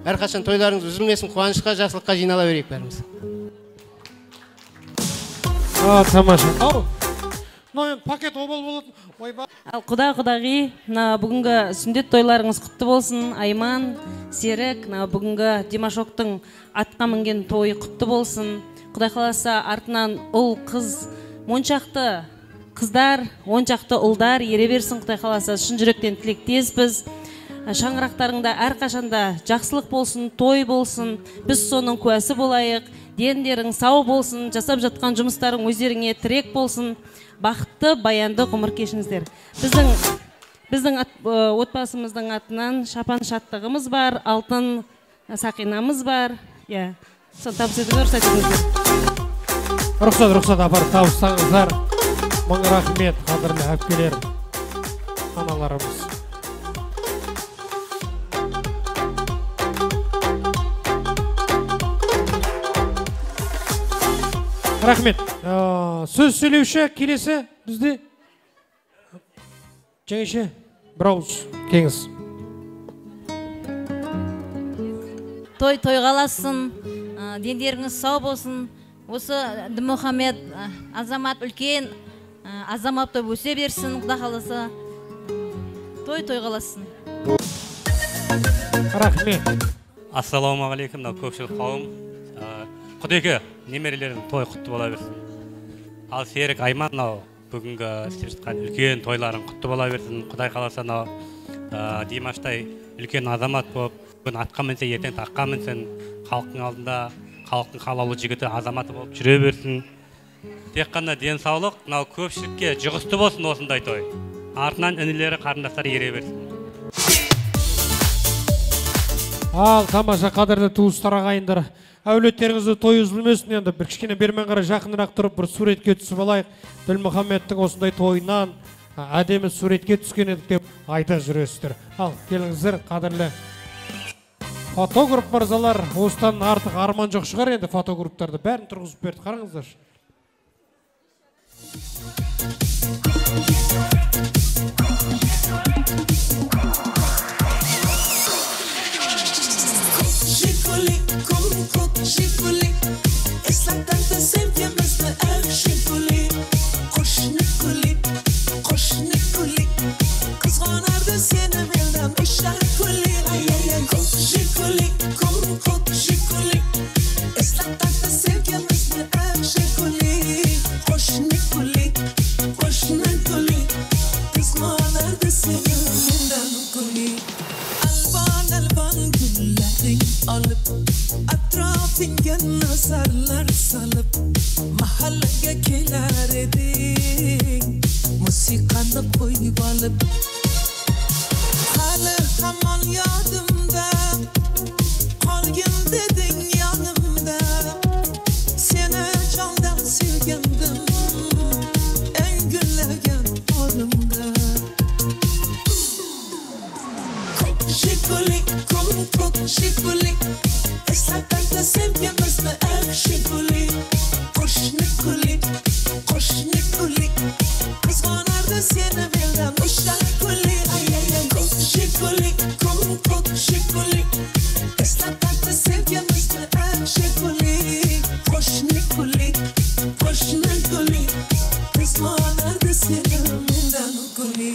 Әрқашан тойларыңыз үзілмесін, қуанышқа, жақсылыққа жинала берейік бәріміз. Тамаша. Пакет обал болады. Ал құда-құдағи, бүгінгі сүндет тойларыңыз құтты болсын. Айман, Серік, бүгінгі Димашоқтың атқа мінген тойы құтты болсын. Құдай қаласа артынан ұл, қыз, моншақты қыздар, оншақты ұлдар ере берсін. Құдай қаласа шын жүректен тілектеспіз. Шаңырақтарыңда әрқашанда жақсылық болсын, той болсын. Біз соның куәсі болайық. Дендерің сау болсын, жасап жатқан жұмыстарың өздеріңе тірек болсын. Бақытты, баянды ғұмыр кешіңіздер. Біздің отбасымыздың атынан шапан шаттығымыз бар, алтын сақинамыз бар. Сон табыс етіңіздер, рұқсат етіңіздер. Рұқсат апар табыстаңыздар. Мың рахмет, қадірлі әпкелер, аналарымыз. Рахмет. Сөз сөйлеуші келесі бізде. Жеңеше, бір ауыз кеңіз. Той қаласын, дендеріңіз сау болсын. Осы Мұхаммед азамат үлкен азамат той өсе берсін, құда қаласа. Той қаласын. Рахмет. Ассаламағалейкум, көпшіл қауым. Құдеке, немерелердің той құтты бола берсін. Ал Серік, Айман, бүгінгі істеп жатқан үлкен тойларын құтты бола берсін. Құдай қаласа, Димаштай үлкен азамат болып, бүгін атқа мінсе, ертең таққа мінсін. Халықтың алдында, халықтың қалаулы жігіті азаматы болып жүре берсін. Тек қана денсаулық, көпшілікке жұғысты болсын осындай той. Артынан інілері, қарындастары ере берсін. Ал тамаша қадірлі туыстар ағайындар. әулеттеріңізді той үзілмесін. Енді бір кішкене бермен қарай жақынырақ тұрып бір суретке түсіп алайық. Ділмұхаммедтің осындай тойынан әдемі суретке түскен едік деп айта жүресіздер. Ал келіңіздер, қадірлі фотограф мырзалар. Осыдан артық арман жоқ шығар, енді фотографтарды бәрін тұрғызып берді. Қараңыздар. Жигули, эслаганда sevgimizni ag Жигули, qo'shni kuli, qizg'onardi seni mendan ishlar kuli, Жигули, Жигули, эслаганда sevgimizni ag Жигули, qo'shni kuli, qizg'onardi seni mendan kuli. Alban gullaring olib atrofingga nazarlar salib mahallaga kelar eding musiqani qo'yib olib hali hamon yodimda qolgin deding yonimda seni jondan sevgandim eng gullagan onimda Жигули, Жигули, эслаганда sevgimizni ag Жигули, qo'shni kuli, qizg'onardi seni mendan ishlar kuli, Жигули, Жигули, эслаганда sevgimizni ag Жигули, qo'shni kuli, qizg'onardi seni mendan kuli.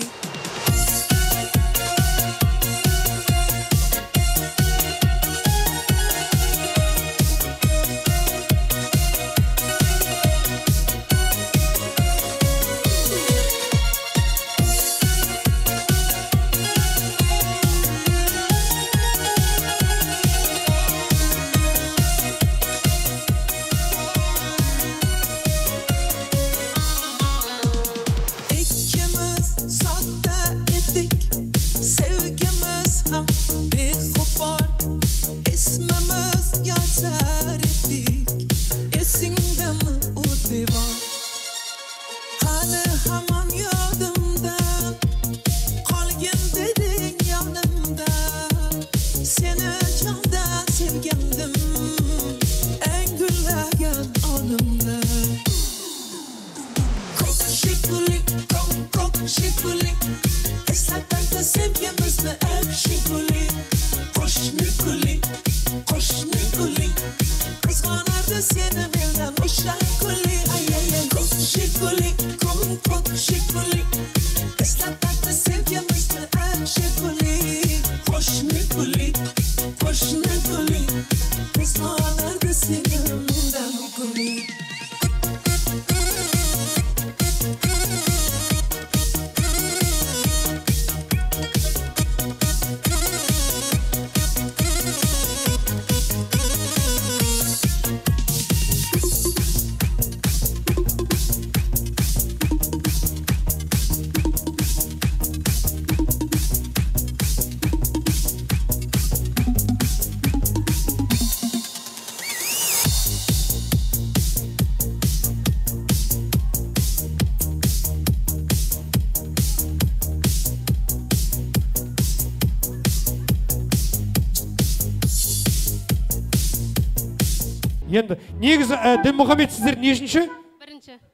Енді негізі Дінмұхаммед сіздер нешінші?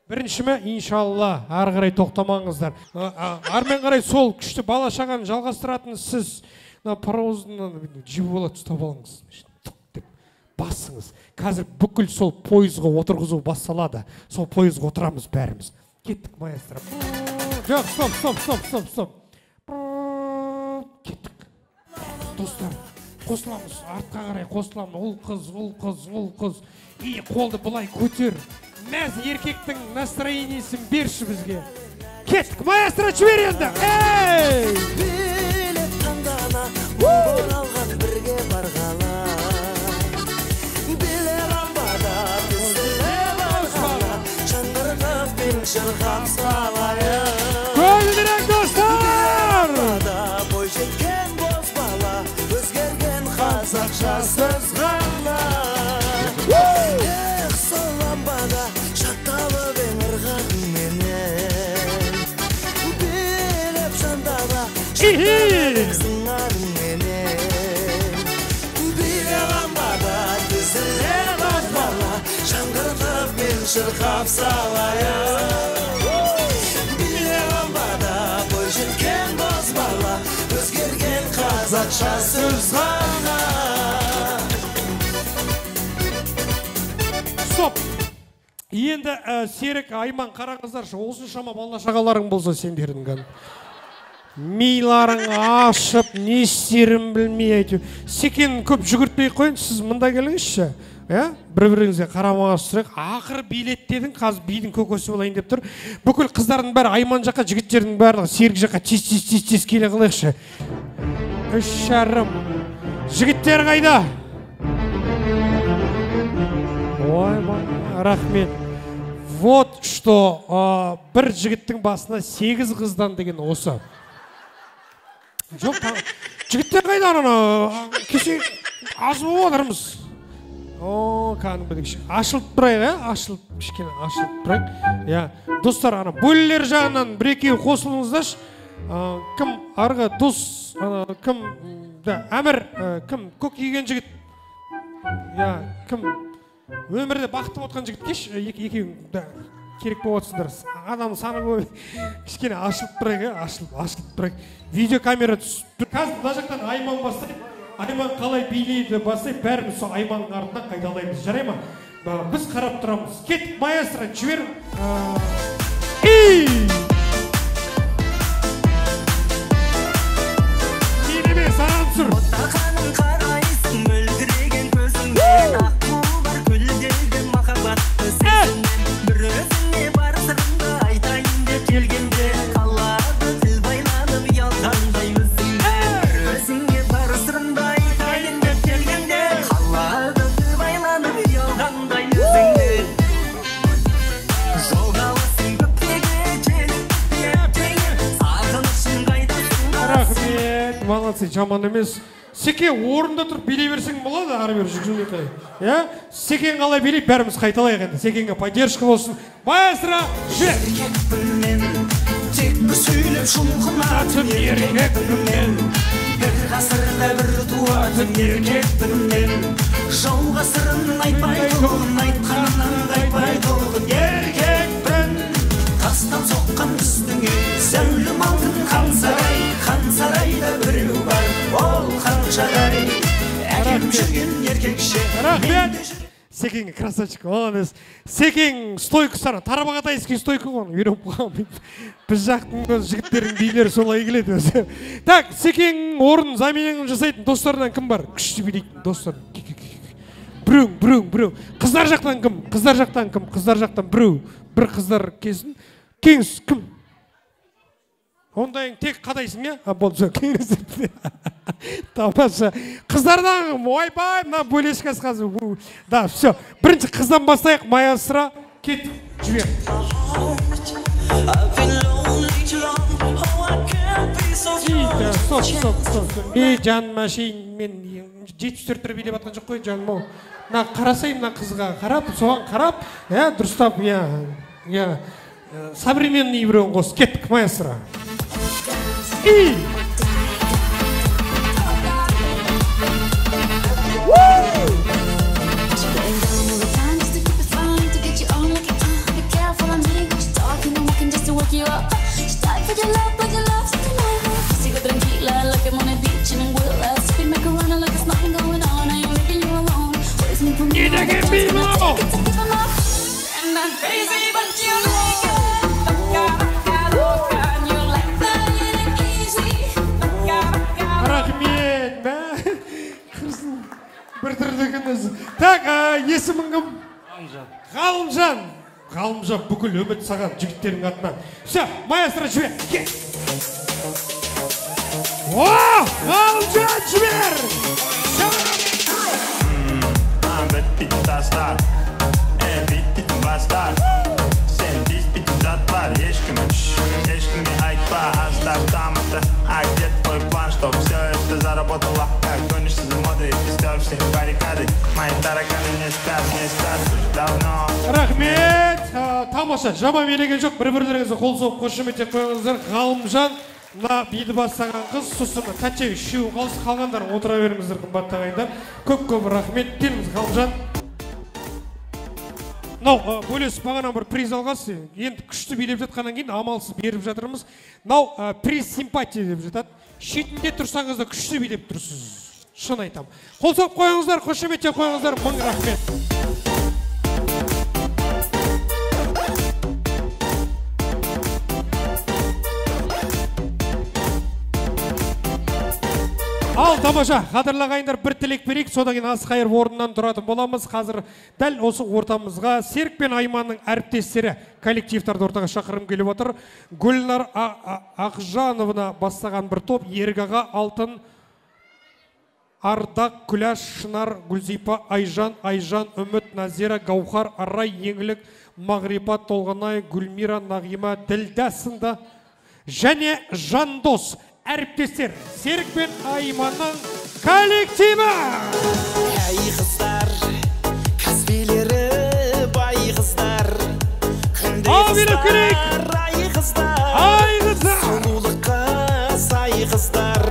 Бірінші ме? Иншалла, ары қарай тоқтамаңыздар. Армен қарай сол күшті бала шағаны жалғастыратын сіз паровоздың жібі болады ұстап алыңыз. Басыңыз. Қазір бүкіл сол пойызға отырғызу басталады. Сол пойызға отырамыз бәріміз. Кеттік, маэстро. Жоқ, стоп. Кеттік. Достар, қосыламыз, артқа қарай қосыламыз. Ұл қыз. И қолды бұлай көтер. Мәз еркектің настроениесін берші бізге. Кеттік, маэстро, жібер енді. Билет таңдана, оралған бірге барғала. Билет амбада, тізіле барғала. Шаңғырғып пен шырғам салайы. Көңілдірек достар! Бой жеткен боз бала, өзгерген қазақша сөз ғана. сыңарыңменен бир ламбада тізіле бала жаңғыртып мен шырқап салайын бир ламбада бой жеткен боз бала өзгерген қазақша сөз ғана. Стоп. Енді Серік, Айман, қараңыздаршы, осыншама бала шағаларың болса сендердің ған. Миларың ашып, не істерін білмей әйтеу. Секен көп жүгіртпей қойын, сіз мұнда келіңізші. Бір-біріңізге қарамағыз ақыры билет дедің, қазір бидің көкөсі болайын деп тұр. Бүкіл қыздардың бәрі Айман жаққа, жігіттердің барлығы Серік жаққа тез келе қылайықшы. 3,5. Жігіттер қайда? Ой, рахмет. Вот что бір жігіттің басына 8 қыздан деген осы. Жоқ, жігіттер қайда ана? Кеше аз болып отырмыз. Кәдімгідей ашылып тұрайық, ашылып, кішкене ашылып тұрайық. Достар, бөлелер жағынан бір-екеу қосылыңыздаршы. Кім арғы дос, кім әмір, кім көк киген жігіт, кім өмірде бақытты отқан жігіт кеш, екеуің керек болып отсыңдар. Адам саны көп, кішкене ашылып тұрайық, ашылып тұрайық. Видеокамера түсіп. Қазір мына жақтан Айман бастайды. Айман қалай билейді бастайды, бәріміз сол Айманның артынан қайдалаймыз. Жарай ма? Біз қарап тұрамыз. Кет, маэстро, жібер. Менеме саған түсір. Отақаның қарайсың, мөлдіреген көзіңмен, аққу бар көлдегі махаббатты сезіммен. Бір өзіңе бар сырыңды айтайын деп келгенде, қалады тіл байланып ұялғандай өзіңе. Бір өзіңе бар сырыңды айтайын деп келгенде, қалады тіл байланып ұялғандай өзіңе. Жоғаласың көктегі желіп ертеңі, сағынышың қайдасың Рахмет, молодцы, жаман емес. Секе орында тұрып билей берсең болады, ары бері жүгірмей қалай. Секен қалай билей, бәріміз қайталайық енді. Секенге поддержка болсын. Маэстро, жібер. Еркекпін тек бір сөйлеп шұлқынатын еркекпін. Бір ғасырда бір туатын еркекпін мен. Жауға сырын айтпай тұғын, айтқанын қайтпай тұғын еркекпін. Тастан соққан үстіңе зәулім алтын хан сарайда біреу бар, ол қаншадай әкем жүрген еркекше. Рахмет. Секенге красавчик, молодец. Секен стойкасына, тарбағатайский стойка ғой, үйреніп қалған. Біз жақтың жігіттердің билері солай келеді өзі. Так, Секеннің орнын заменен жасайтын достарынан кім бар? Күшті билейтін достар. Біреу. Қыздар жақтан кім? Қыздар жақтан біреу. Бір қыздар келсін. Кеңіз кім? Ондайың тек қадайсың, болды, кеңіз. Тамаша. Қыздардан ойбай, мына бөлешкасы қазір. Да, все. Бірінші қыздан бастайық, маэстро. Кеттік, жібер. Стоп. Жаным әшейін, мен 74 билеп атқан жоқ қой, жаным ау. Мына қарасайын, мына қызға қарап, соған қарап, дұрыстап, современный біреуін қос. Кеттік, маэстро. Так, есімің кім? Ғалымжан, бүкіл үміт саған жігіттердің атынан. Все, маэстро жібер. Ғалымжан жібер! Bitti taşlar, bitti başlar. Sen bitti zatlar, ешкімге айтпа, астар дамықты. Где твой план, чтоб все это заработало? Конечные моды, стер всех баррикады. Мои тараканы не спят уже давно. Рахмет, тамаша, жаман билеген жоқ, бір-бірлеріңізді қол соғып қошеметтеп қойыңыздар. Ғалымжан, мына биді бастаған қыз сосын тәтше үшеу қалғандар отыра беріңіздер қымбатты ағайындар. Көп рахмет. Келіңіз Ғалымжан. Мынау бөлесіп бағана бір приз алғансыз. Енді күшті билеп жатқаннан кейін амалсыз беріп жатырмыз. Мынау приз симпатия деп жатады. Шетінде тұрсаңыз да күшті билеп тұрсыз. Шын айтам. Қол соғып қойыңыздар, қошеметтеп қойыңыздар. Мың рахмет. Ал тамаша, қадірлі ағайындар, бір тілек берейік, содан кейін ас қайыр орнынан тұратын боламыз. Қазір дәл осы ортамызға Серік пен Айманның әріптестері коллективтарды ортаға шақырым келіп отыр. Гүлнар Ақжановна бастаған бір топ, Ергаға Алтын, Ардақ, Күләш, Шынар, Гүлзипа, Айжан, Үміт, Назира, Гаухар, Арай, Еңлік, Мағрипа, Толғанай, Гүлмира, Нағима, Ділдә сынды және Жандос әріптестер Серік пен Айманның коллективі. Әй қыздар, кәсібилері бай қыздар, күнде қыздар, ай қыздар, сұлулыққа сай қыздар,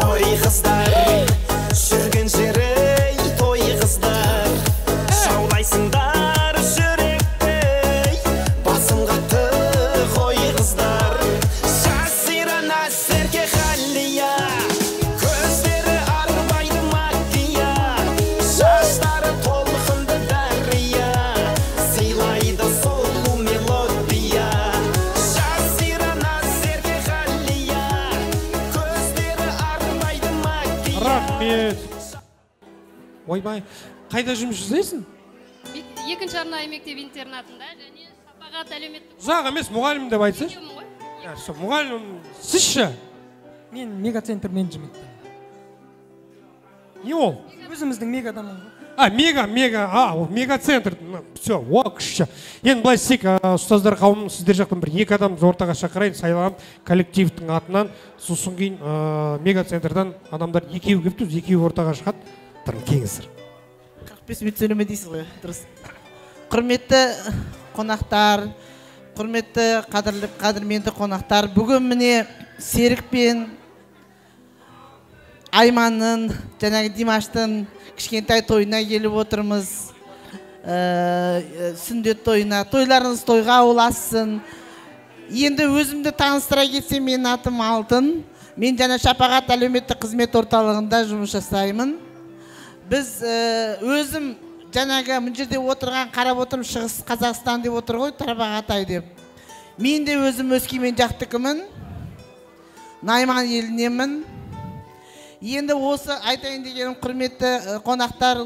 ой қыздар, жүрген жері той қыздар, шаулайсыңдар жүректі, басым қатты қой қыздар. Ойбай, қайда жұмыс жасайсың? Екінші арнайы мектеп интернатында және Шапағат әлеуметтік. Ұзақ емес, мұғалім деп айтсайшы. Мұғалім, сіз ше? Мен мегацентр менеджменті. Не ол? Өзіміздің мегадамын. Мегацентр. Все, күшті. Енді былай істейік, ұстаздар қауымын сіздер жақтан бір екі адамды ортаға шақырайын, сайлаған коллективтің атынан, сосын кейін мегацентрдан адамдар екеуі кепті, екеуі ортаға шығады. Тұрын кеңіздер. 45 минут сөйлеме дейсіз ғой, дұрыс. Құрметті қонақтар, құрметті қадірменді қонақтар, бүгін міне Серік пен Айманның, жаңағы Димаштың кішкентай тойына келіп отырмыз. Сүндет тойына, тойларыңыз тойға оласын. Енді өзімді таныстыра кетсем, менің атым Алтын. Мен жаңа Шапағат әлеуметтік қызмет орталығында жұмыс жасаймын. Біз өзім жаңағы мұн жерде отырған қарап отырым, Шығыс Қазақстан деп отыр ғой, Тарбағатай деп. Мен де өзім Өскемен жақтыкімін, Найман елінемін. Енді осы айтайын дегенім, құрметті қонақтар,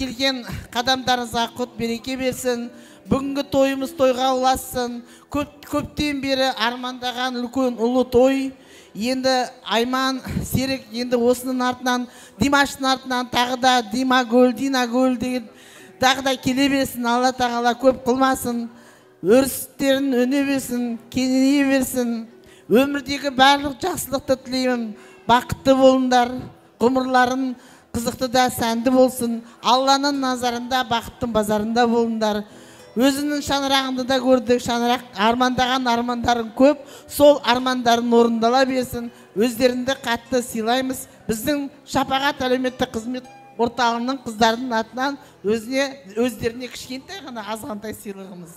келген қадамдарыңызға құт береке берсін. Бүгінгі тойымыз тойға ұласын. Көптен бері армандаған үлкен ұлы той. Енді Айман, Серік, енді осының артынан, Димаштың артынан тағы да Динагүл деген тағы да келе берсін. Алла тағала көп қылмасын, өрістерін өне берсін, кеңейе берсін. Өмірдегі барлық жақсылықты тілеймін. Бақытты болыңдар, ғұмырларың қызықты да сәнді болсын. Алланың назарында, бақыттың базарында болыңдар. Өзінің шаңырағында да көрдік, шаңырақ армандаған армандарын көп, сол армандарын орындала берсін. Өздерінде қатты сыйлаймыз. Біздің Шапағат әлеуметтік қызмет орталығының қыздарының атынан өздеріне кішкентай ғана азғантай сыйлығымыз.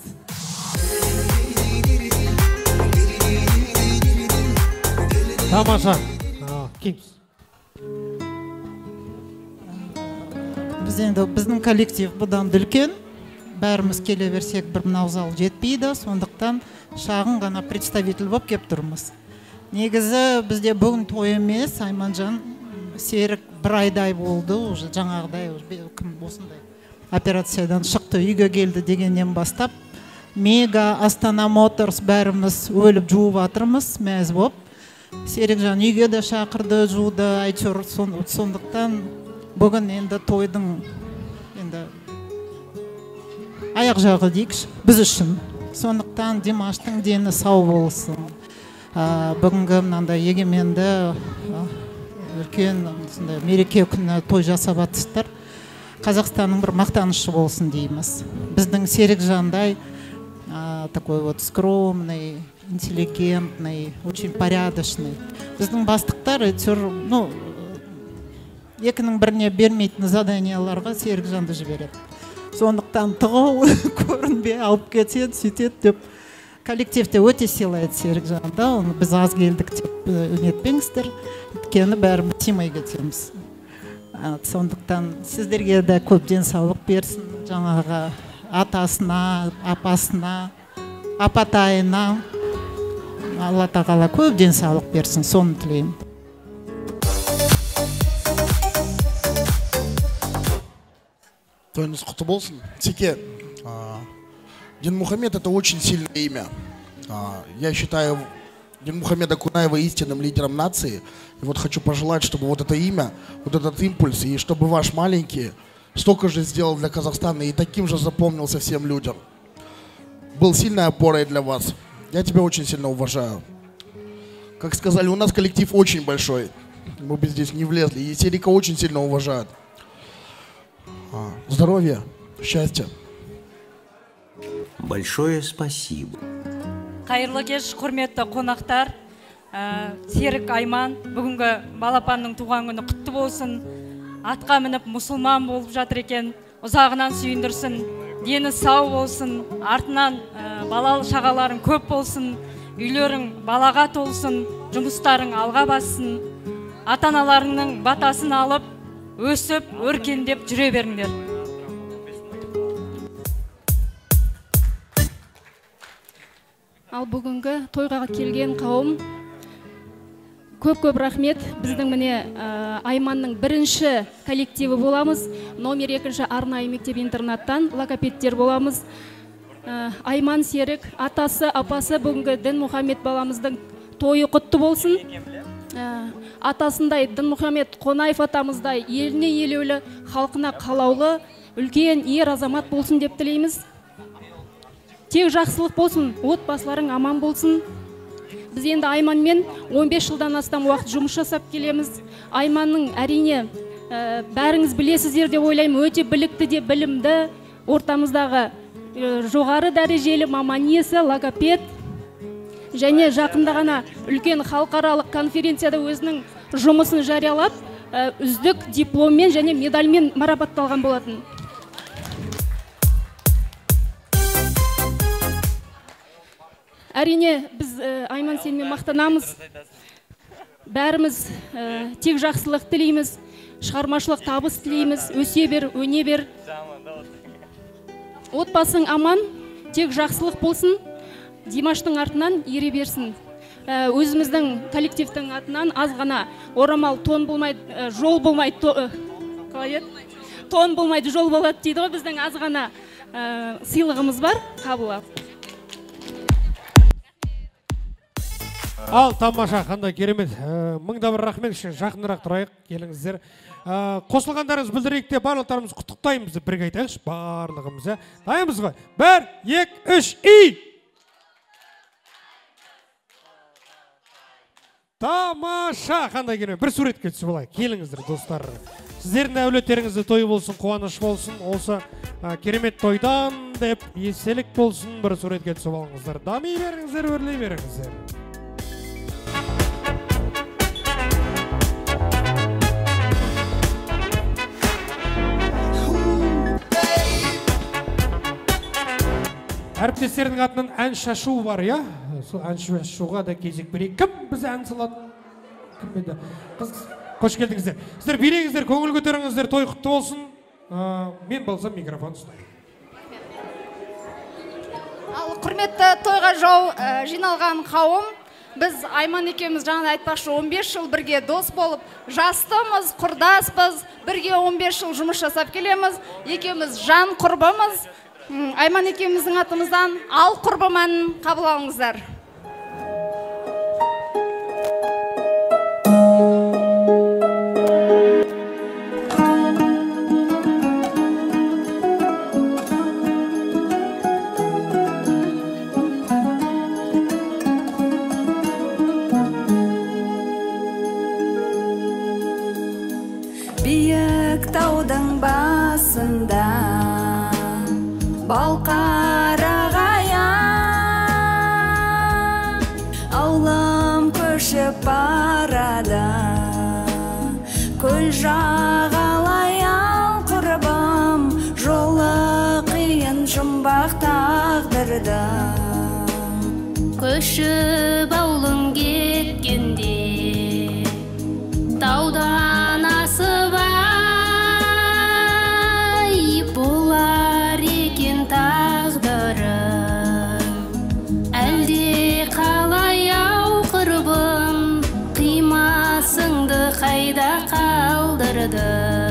Тамаша. Біздің коллектив бұдан үлкен. Бәріміз келе берсек бір мынау зал жетпейді, сондықтан шағын ғана представитель болып кеп тұрмыз. Негізі бізде бүгін той емес, Айманжан, Серік бір айдай болды, уже жаңағыдай кім осындай операциядан шықты, үйге келді дегеннен бастап, Мега, Астана Моторс бәріміз өліп жуып атырмыз, мәз болып. Серікжан үйге де шақырды, жуды, әйтеуір сондықтан бүгін енді тойдың аяқ жағы дейікші, біз үшін. Сондықтан Димаштың дені сау болсын. Бүгінгі мынандай егеменді үлкен мереке күні той жасап атыстар. Қазақстанның бір мақтанышы болсын дейміз. Біздің Серікжандай такой вот скромный, интеллигентный, очень порядочный. Біздің бастықтар әйтеуір, екінің біріне бермейтін заданияларға Серікжанды жібереді. Сондықтан тығау көрінбей алып кетеді, сөйтеді деп коллективте өте сыйлайды Серікжанды. Оны біз аз келдік деп үнетпеңіздер, өйткені бәріміз сыймай кетеміз. Сондықтан сіздерге де көп денсаулық берсін, жаңағы атасына, апасына, апатайына Алла тағала көп денсаулық берсін, соны тілеймін. Тойыңыз құтты болсын. Теке, Динмухамед — это очень сильное имя. Я считаю Динмухамеда Кунаева истинным лидером нации. И вот хочу пожелать, чтобы вот это имя, вот этот импульс, и чтобы ваш маленький столько же сделал для Казахстана и таким же запомнился всем людям. Был сильной опорой для вас. Я тебя очень сильно уважаю. Как сказали, у нас коллектив очень большой. Мы бы здесь не влезли. И Серика очень сильно уважают. Здоровья, счастья. Большое спасибо. Қайырлы кеш, құрметті қонақтар. Серік Айман, бүгінгі балапанның туған күні құтты болсын. Атқа мініп мұсылман болып жатыр екен. Ұзағынан сүйіндірсін. Дені сау болсын. Артынан балалы шағаларың көп болсын. Үйлерің балаға толсын. Жұмыстарың алға бассын. Ата-аналарыңның батасын алып, өсіп, өркендеп жүре беріңдер. Ал бүгінгі тойға келген қауым көп рахмет. Біздің міне Айманның бірінші коллективі боламыз. Номер 2 арнайы мектеп интернаттан логопедтер боламыз. Айман Серік, атасы, апасы бүгінгі Дінмұхамед баламыздың тойы құтты болсын. Атасындай Дінмұхамед Қонаев атамыздай еліне елеулі, халқына қалаулы, үлкен ер азамат болсын деп тілейміз. Тек жақсылық болсын, отбасыларың аман болсын. Біз енді Айманмен 15 жылдан астам уақыт жұмыс жасап келеміз. Айманның әрине бәріңіз білесіздер деп ойлаймын, өте білікті де білімді, ортамыздағы жоғары дәрежелі маман иесі, логопед. Және жақында ғана үлкен халықаралық конференцияда өзінің жұмысын жариялап, үздік дипломмен және медальмен марапатталған болатын. Әрине, біз Айман сенімен мақтанамыз. Бәріміз тек жақсылық тілейміз, шығармашылық табыс тілейміз, өсе бер, өне бер. Отбасың аман, тек жақсылық болсын, Димаштың артынан ере берсін. Өзіміздің коллективтің атынан аз ғана орамал тон болмайды, жол болмайды, тон болмайды, жол болады дейді ғой, біздің аз ғана сыйлығымыз бар, қабыл ал. Ал, тамаша, қандай керемет. Мыңда бір рахмет, жақынырақ тұрайық, келіңіздер. Қосылғандарыңыз білдірейік те, барлықтарымыз құттықтаймыз, бірге айтайықшы, барлығымыз. Дайынбыз ғой? 1, 2, 3, и! Тамаша, қандай керемет. Бір суретке түсіп алайық, келіңіздер, достар. Сіздердің әулеттеріңізді той болсын, қуаныш болсын, осы керемет тойдан деп еселік болсын, бір суретке түсіп алыңыздар. Дами беріңіздер, өрлей беріңіздер. Әріптестердің атынан ән шашу бар, я? Сол ән шашуға да кезек берейік. Кім біз ән салатын? Кім еді? Қош келдіңіздер. Сіздер береңіздер, көңіл көтеріңіздер, той құтты болсын. Мен болсам микрофон ұстайын. Ал құрметті тойға жиналған қауым, біз Айман екеуміз жаңа айтпақшы 15 жыл бірге дос болып, жастымыз, құрдаспыз, бірге 15 жыл жұмыс жасап келеміз, екеуміз жан құрбымыз. Айман екеуміздің атымыздан ал құрбым әнін қабыл алыңыздар. Биік таудың басында балқарағая ауылым көшіп барады, көл жағалай ал құрбым, жолы қиын жұмбақ тағдырдың. Көшіп ауылың кеткенде, таудан асып ай, болар екен тағдырың. Әлде қалай ау құрбым, қимасыңды қайда қалдырдың?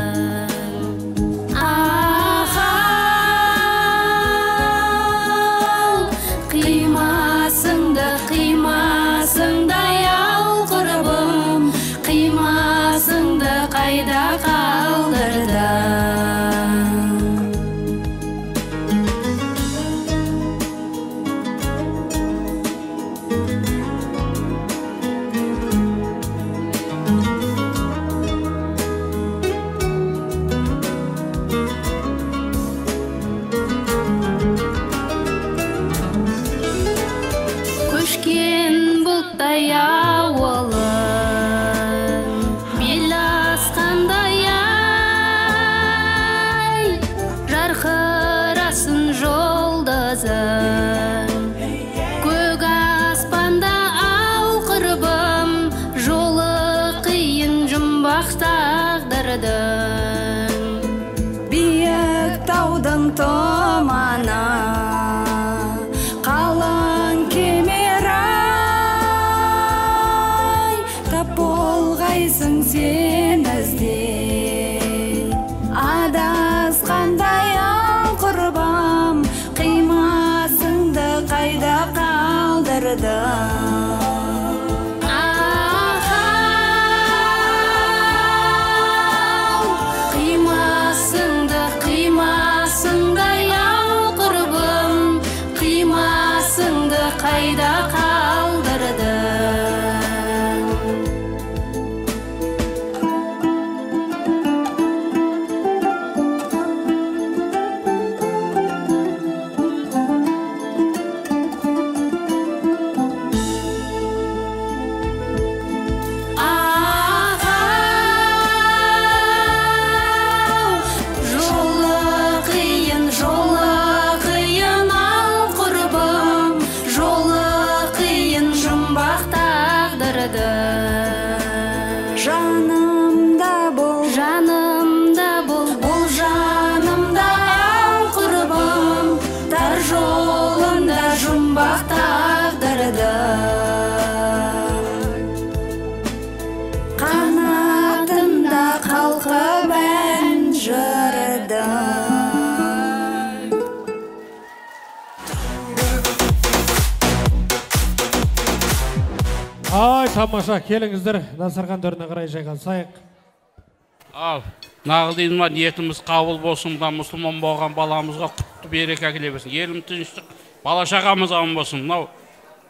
Қимасыңдай ау құрбым, қимасыңды қайда қалдырдың? Көшкен бұлттай ауылым, бел асқандай ай, жарқырасын жолдызым. Көк аспанда ау құрбым, жолы қиын жұмбақ тағдырдың. Биік таудың томаны, қалың кемер ай, тап болғайсың сен іздей. Адасқандай ау құрбым, қимасыңды қайда қалдырдың? Қимасыңдай ау құрбым, қимасыңды қайда қалдырдың? Жолы қиын ау құрбым, жолы қиын жұмбақ тағдырдың. Жанымда бол, бұл жанымда ау құрбым, тар жолында жұмбақ тағдырдың. Қанатында қалқып ән жырдың. Ай, тамаша, келіңіздер, дастархан төріне қарай жайғасайық. Ал, нағыл деймін ма, ниетіміз қабыл болсын, да мұсылман болған баламызға құтты береке әкеле берсін. Елім тыныштық, бала шағамыз аман болсын. Мынау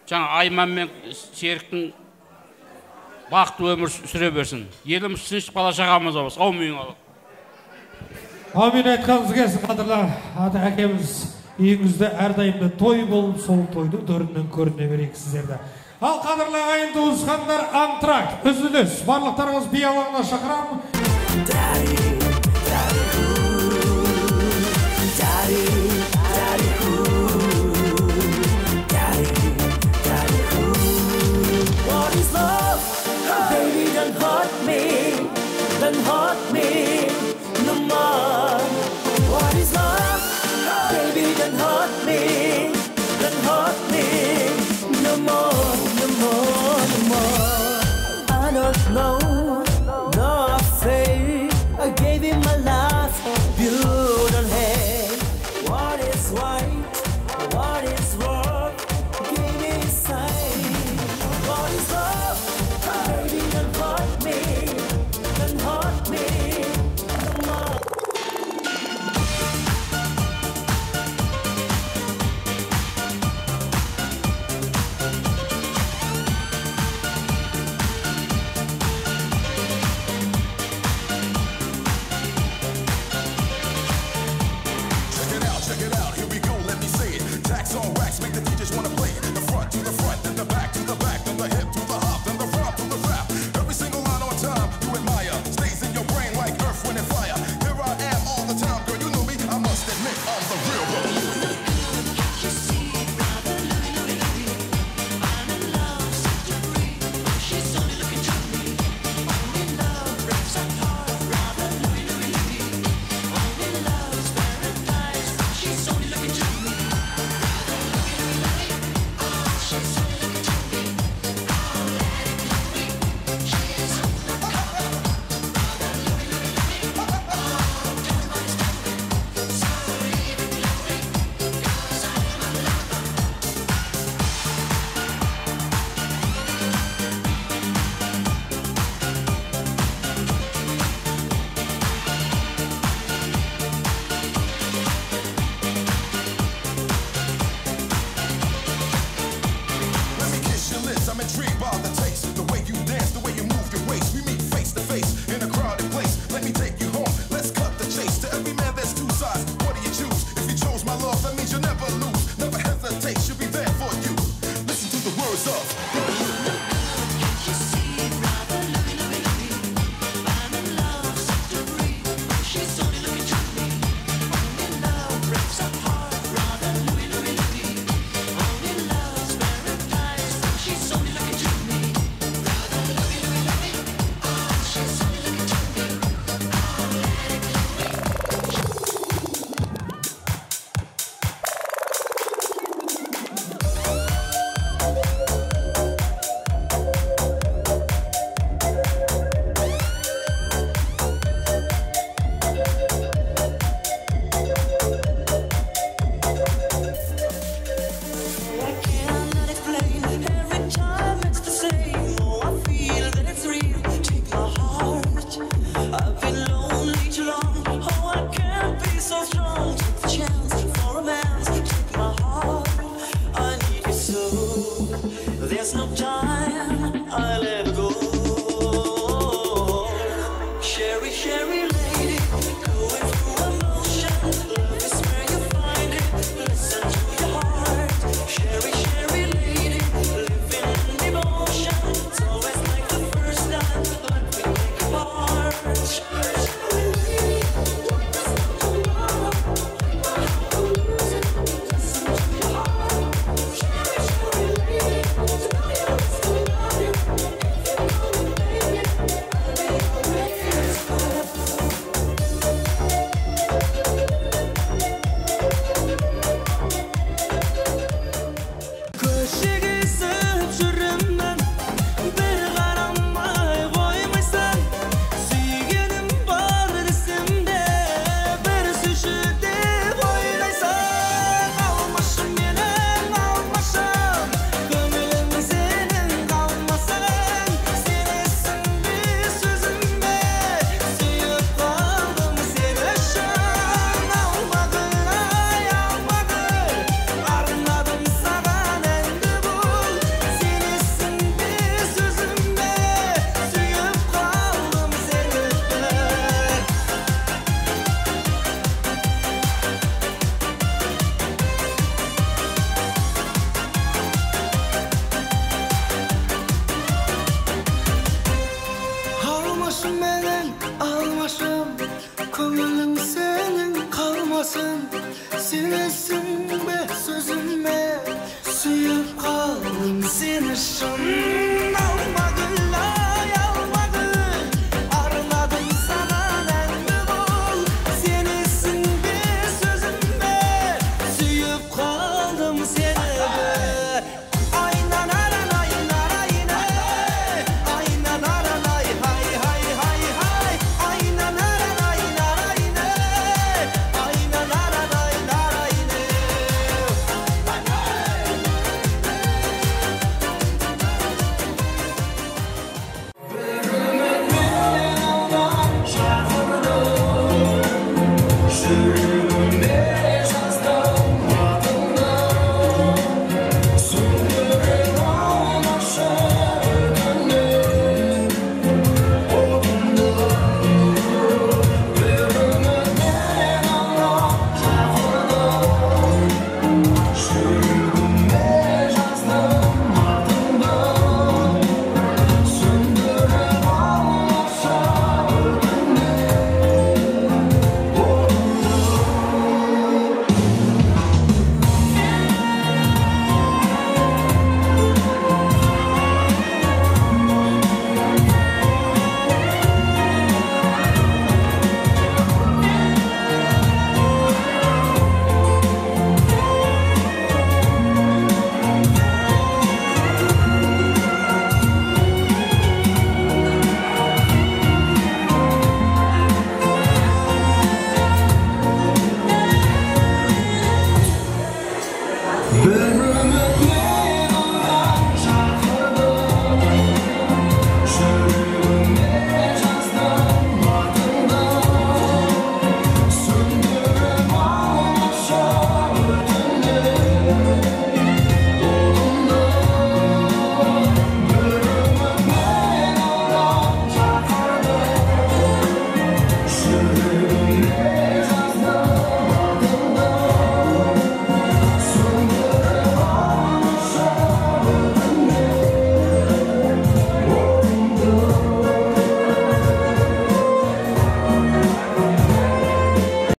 жаңа Айман мен Серіктің бақытты өмір сүре берсін. Еліміз тыныштық, бала шағамыз аман болсын. Аумин. Амин айтқаныңыз келсін, қадірлі әкеміз. Үйіңізде әрдайымда той болып, сол тойдың төрінен көріне берейік сіздерді. Ал қадірлі ағайын туысқандар, антракт, үзіліс. Барлықтарыңыз би алаңына шақырамын. What is love? Baby, don't hurt me no more. What is love? Baby, don't hurt me no more. I don't know, no afraid. intrigued by the taste, the way you dance, the way you move your waist. We meet face to face in a crowded place. Let me take you home, let's cut the chase. To every man there's two sides, what do you choose? If you chose my love, that means you'll never lose. Never hesitate, she'll be there for you. Listen to the words of there's no time, I'll ever go. Sherry, Sherry lady, going through emotion. Love is where you find it. Listen to your heart. Sherry, Sherry lady, living in devotion. It's always like the first time, let me take apart. Көңілім сенің қалмасын, сенесің бе сөзіме, сүйіп қалдым сені шын.